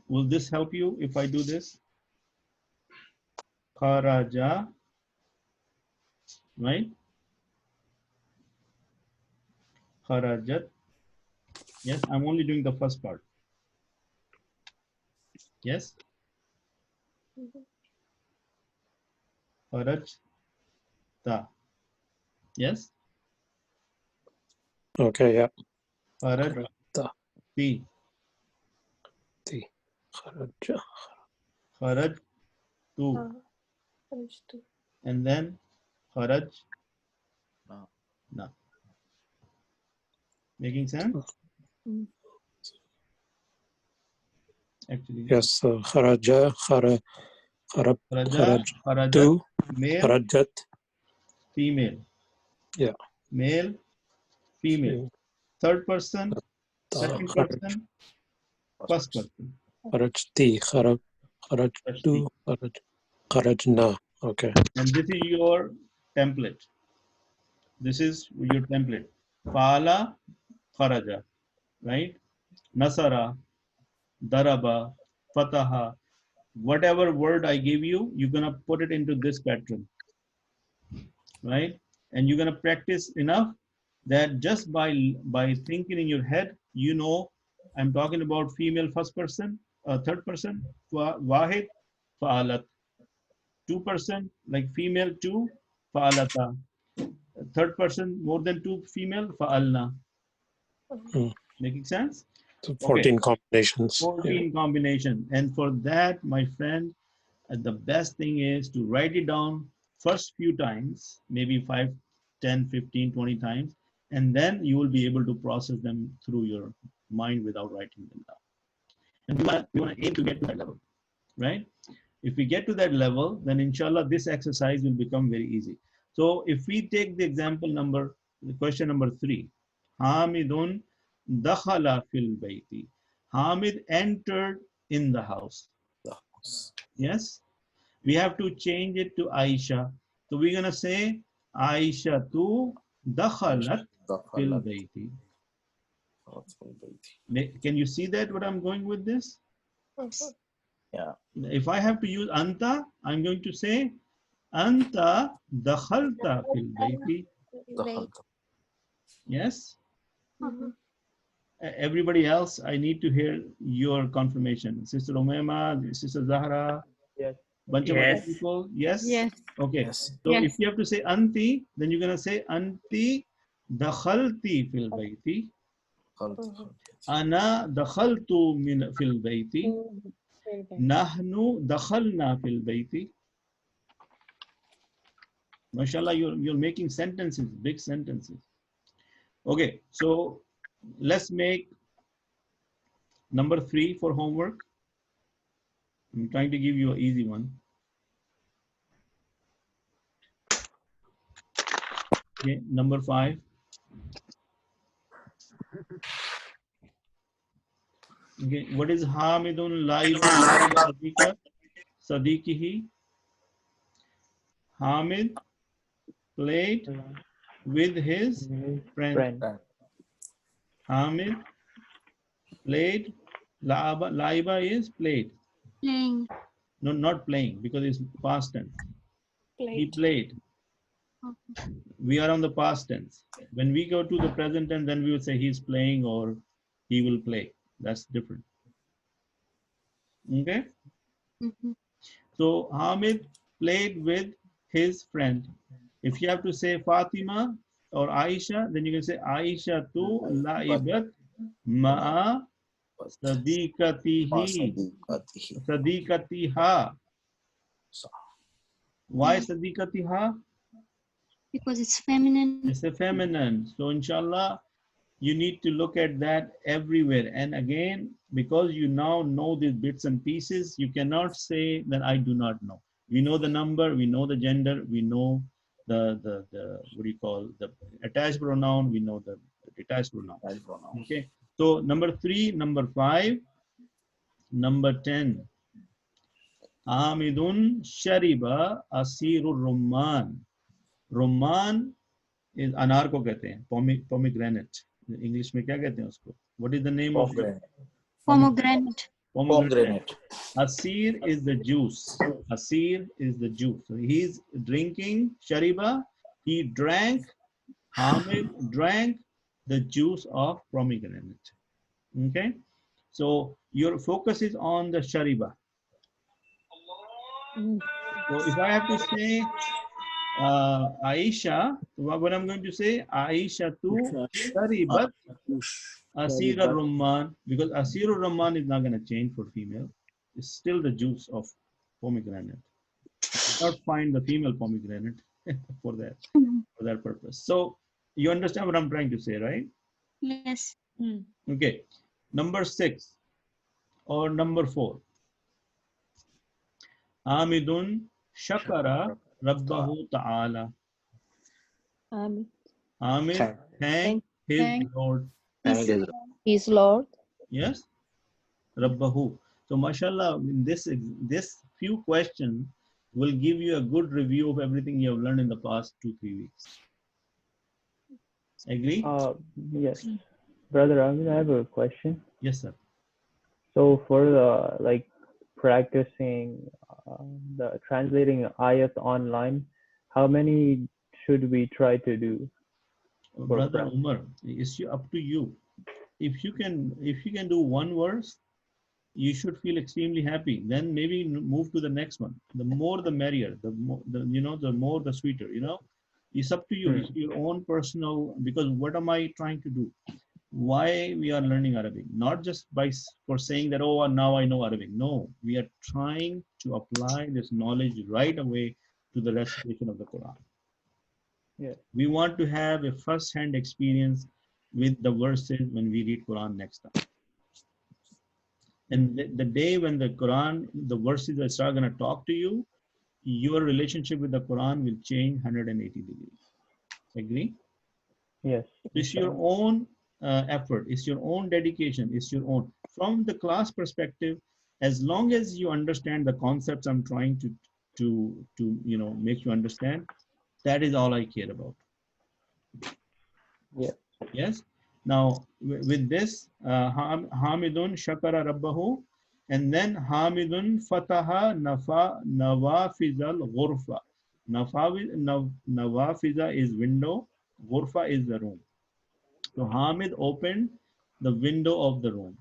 Will this help you if I do this? kharaja, right? Kharajat. Yes, I'm only doing the first part. Yes. Kharajta. Yes. Okay, yeah. Kharajti. Kharaja. Kharajtu. And then kharaj. Na. Making sense? Actually. Yes, kharaja, kharaj, Kharaja, kharajat, tu, male, kharajat. female. Yeah. Male, female. Third person, second person, first person. Kharajti, kharajtu, kharajna. Okay. And this is your template. This is your template. Fa'ala, kharaja, right? Nasara, daraba, fataha. Whatever word I give you, you're gonna put it into this pattern, right? And you're gonna practice enough that just by thinking in your head, you know, I'm talking about female first person, third person, wahid, fa'alat. 2%, like female two, fa'alata. Third person, more than two female, fa'alna. Making sense? So 14 combinations. 14 combination. And for that, my friend, the best thing is to write it down first few times, maybe 5, 10, 15, 20 times, and then you will be able to process them through your mind without writing them down. And we want to aim to get to that level, right? If we get to that level, then inshallah, this exercise will become very easy. So if we take the example the question number 3, Hamidun dakhala fil bayti. Hamid entered in the house. Yes, we have to change it to Aisha. So we're gonna say Aisha tu dakhalat fil bayti. Can you see that what I'm going with this? Yeah. If I have to use anta, I'm going to say anta dakhalta fil bayti. Yes. Everybody else, I need to hear your confirmation. Sister Umayma, Sister Zahra, Yes. bunch of Yes. other people. Yes. Yes. Okay. Yes. So Yes. if you have to say anti, then you're gonna say anti dakhalti fil bayti. Ana dakhaltu min fil bayti. Nahnu dakhalna fil bayti. Mashallah, you're making sentences, big sentences. Okay, so let's make number 3 for homework. I'm trying to give you an easy one. Okay, number 5. Okay, what is Hamidun laiba sadiqihi? Hamid played with his friend. Hamid played. Laiba is played. Playing. No, not playing because it's past tense. He played. We are on the past tense. When we go to the present tense, then we will say he's playing or he will play. That's different. Okay. So Hamid played with his friend. If you have to say Fatima or Aisha, then you can say Aisha tu laibat ma'a sadiqatihi. Sadiqatiha. Why sadiqatiha? Because it's feminine. It's a feminine. So inshallah, you need to look at that everywhere. And again, because you now know these bits and pieces, you cannot say that I do not know. We know the number, we know the gender, we know the what do you call, the attached pronoun, we know the detached pronoun. Okay. So number 3, number 5, number 10. Hamidun shariba asirur rumman. Rumman is अनार को कहते हैं, pomegranate. English में क्या कहते हैं उसको? What is the name of Pomegranate. Pomegranate. Asir is the juice. Asir is the juice. So he's drinking shariba. He drank. Hamid drank the juice of pomegranate. Okay. So your focus is on the shariba. So if I have to say Aisha, what I'm going to say, Aisha tu sharibat Asir al-Rumman, because Asir al-Rumman is not going to change for female. It's still the juice of pomegranate. You cannot find the female pomegranate for that purpose. So you understand what I'm trying to say, right? Yes. Okay. Number 6 or number 4. Hamidun shakara rabbahu ta'ala. Hamid thanked his Lord. His Lord. Yes, Rabbahu. So, mashallah, in this few questions will give you a good review of everything you have learned in the past 2-3 weeks. Agree? Yes. Brother Amin, I have a question. Yes, sir. So for the like practicing the translating ayat online, how many should we try to do? Brother Umar, it's up to you. If you can do one verse, you should feel extremely happy. Then maybe move to the next one. The more the merrier. The more the sweeter. It's up to you. It's your own personal. Because what am I trying to do? Why we are learning Arabic? Not just for saying that, oh, now I know Arabic. No, we are trying to apply this knowledge right away to the recitation of the Quran. Yeah. We want to have a first-hand experience with the verses when we read Quran next time. And the day when the Quran, the verses that start going to talk to you, your relationship with the Quran will change 180 degrees. Agree? Yes. It's your own effort. It's your own dedication. It's your own. From the class perspective, as long as you understand the concepts I'm trying to make you understand, that is all I care about. Yeah. Yes. Now with this, Hamidun shakara rabbahu, and then Hamidun fataha nawafizal ghurfa. Nawafiza is window, ghurfa is the room. So Hamid opened the window of the room,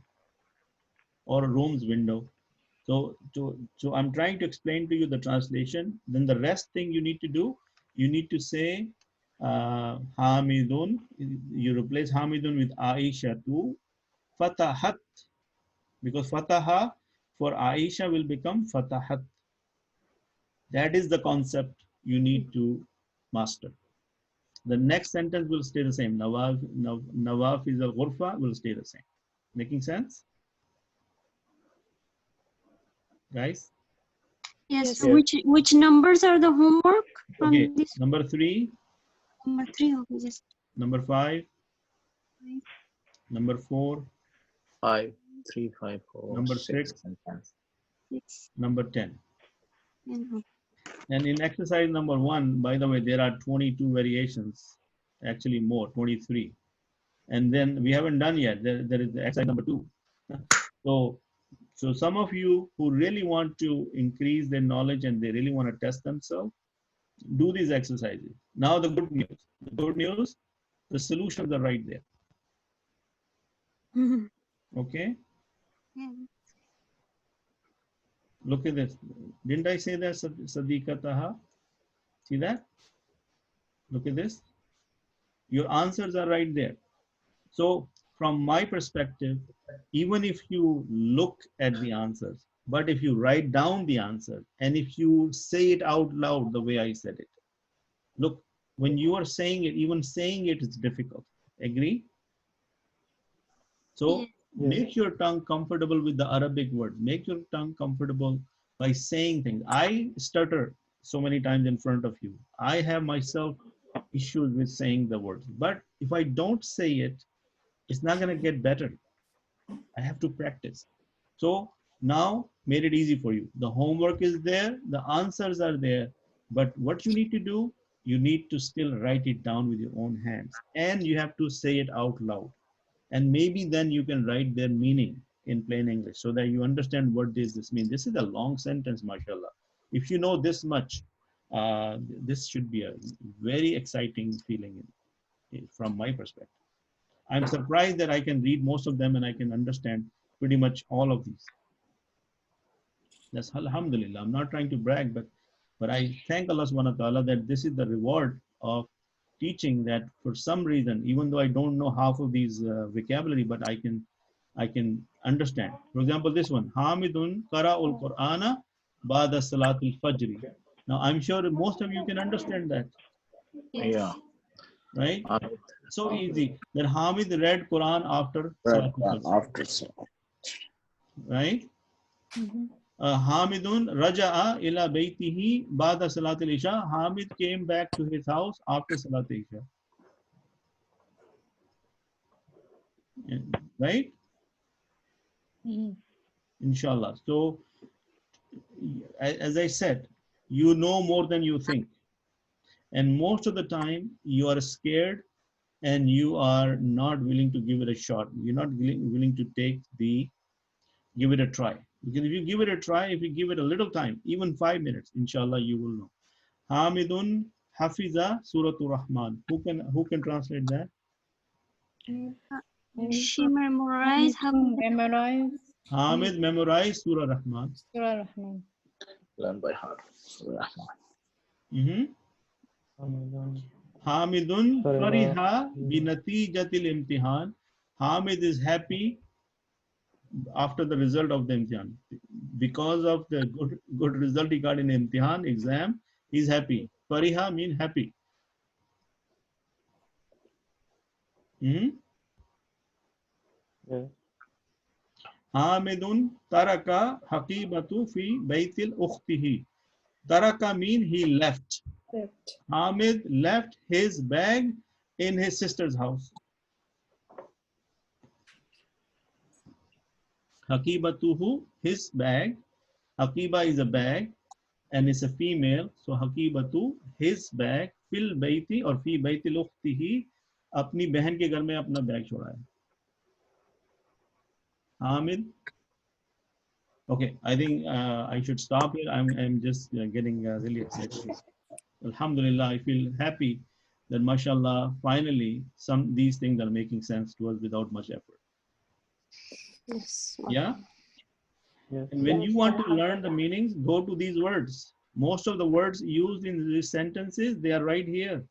or room's window. So I'm trying to explain to you the translation. Then the rest thing you need to do, you need to say Hamidun. You replace Hamidun with Aisha tu fatahat, because fataha for Aisha will become fatahat. That is the concept you need to master. The next sentence will stay the same. Nawaf is al ghurfa will stay the same. Making sense? Guys? Yes. So which numbers are the homework from this? Number 3. Number 3. Okay, just Number 5. Number 4. 5, 3, 5, 4. Number 6. Number 10. And in exercise number 1, by the way, there are 22 variations, actually more, 23. And then we haven't done yet. There is exercise number 2. So some of you who really want to increase their knowledge and they really want to test themselves, do these exercises. Now the good news, the solutions are right there. Okay? Look at this. Didn't I say that, Sadiqataha? See that? Look at this. Your answers are right there. So from my perspective, even if you look at the answers, but if you write down the answer and if you say it out loud the way I said it, look, when you are saying it, even saying it is difficult. Agree? So make your tongue comfortable with the Arabic words. Make your tongue comfortable by saying things. I stutter so many times in front of you. I have myself issues with saying the words. But if I don't say it, it's not going to get better. I have to practice. So now made it easy for you. The homework is there. The answers are there. But what you need to do, you need to still write it down with your own hands. And you have to say it out loud. And maybe then you can write their meaning. in plain English so that you understand what does this mean. This is a long sentence, mashallah. If you know this much, this should be a very exciting feeling from my perspective. I'm surprised that I can read most of them and I can understand pretty much all of these. That's alhamdulillah. I'm not trying to brag, but I thank Allah subhanahu wa ta'ala that this is the reward of teaching, that for some reason, even though I don't know half of these vocabulary, but I can understand. For example, this one, Hamidun qara'ul Qur'ana ba'da salatul fajr. Now I'm sure most of you can understand that. Yeah. Right? So easy. That Hamid read Quran after salatul fajr. After Salat. Right? Hamidun raja'a ila baytihi ba'da salatul isha. Hamid came back to his house after salatul isha. Right? Inshallah. So, as I said, you know more than you think. And most of the time, you are scared and you are not willing to give it a shot. You're not willing to give it a try. Because if you give it a try, if you give it a little time, even 5 minutes, inshallah, you will know. Hamidun Hafiza Suratul Rahman. Who can translate that? She memorized Hamid memorized Surah Rahman. Surah Rahman. Learn by heart. Surah Mm-hmm. Hamidun fariha binatijatil imtihan. Hamid is happy after the result of the imtihan. Because of the good result he got in imtihan, exam, he's happy. Fariha means happy. Hamidun taraka haqibatu fi baytil ukhtihi. Taraka means he left. Hamid left his bag in his sister's house. Haqibatuhu, his bag. Haqiba is a bag and it's a female. So Haqibatu, his bag. Fil bayti or fi baytil ukhtihi. अपनी बहन के घर में अपना bag छोड़ा है. Hamid. Okay, I think I should stop here. I'm just getting really excited. Alhamdulillah, I feel happy that mashallah, finally, these things are making sense to us without much effort. Yes. Yeah? And when you want to learn the meanings, go to these words. Most of the words used in these sentences, they are right here.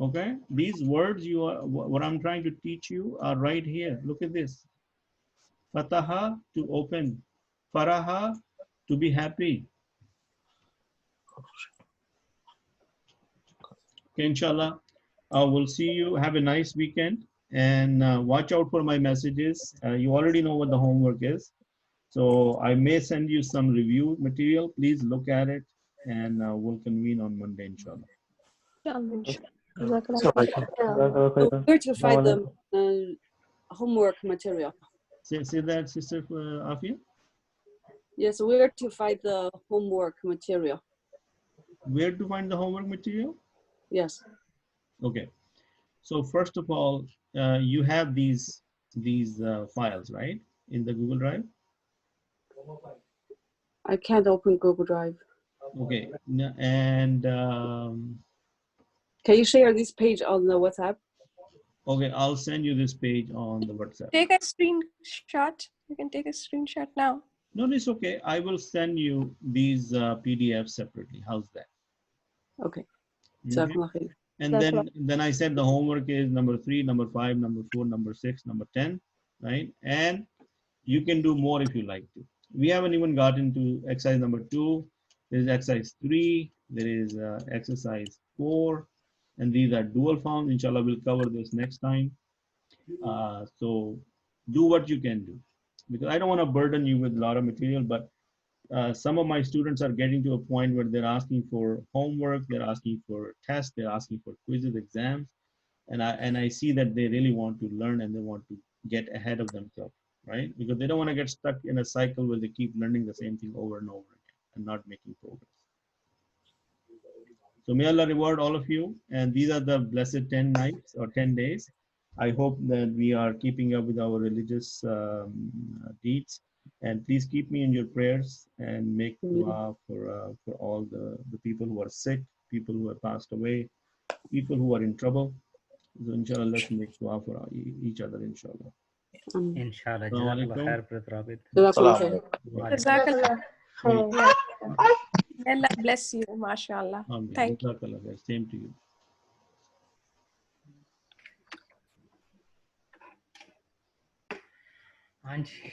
Okay? These words, what I'm trying to teach you are right here. Look at this. Fataha, to open. Faraha, to be happy. Okay, inshallah. We'll see you. Have a nice weekend. And watch out for my messages. You already know what the homework is. So I may send you some review material. Please look at it. And we'll convene on Monday, inshallah. So where to find the homework material? Say that, Sister Afia? Yes, where to find the homework material? Where to find the homework material? Yes. Okay. So first of all, you have these files, right, in the Google Drive? I can't open Google Drive. Okay. And can you share this page on the WhatsApp? Okay, I'll send you this page on the WhatsApp. Take a screenshot. You can take a screenshot now. No, it's okay. I will send you these PDFs separately. How's that? Okay. Okay. And then I said the homework is number 3, number 5, number 4, number 6, number 10, right? And you can do more if you like to. We haven't even gotten to exercise number 2. There is exercise 3. There is exercise 4. And these are dual forms. Inshallah, we'll cover this next time. So do what you can do. Because I don't want to burden you with a lot of material, but some of my students are getting to a point where they're asking for homework, they're asking for tests, they're asking for quizzes, exams. And I see that they really want to learn and they want to get ahead of themselves, right? Because they don't want to get stuck in a cycle where they keep learning the same thing over and over again and not making progress. So may Allah reward all of you. And these are the blessed 10 nights or 10 days. I hope that we are keeping up with our religious deeds. And please keep me in your prayers and make dua for all the people who are sick, people who have passed away, people who are in trouble. So inshallah, let's make dua for each other, inshallah. Inshallah. Assalamu Jazakallah alaikum. khair, Brother Abid. Jazakallah. Jazakallah. Allah bless you, mashallah. Amen. Thank you. Jazakallah khair. Same to you. Anji.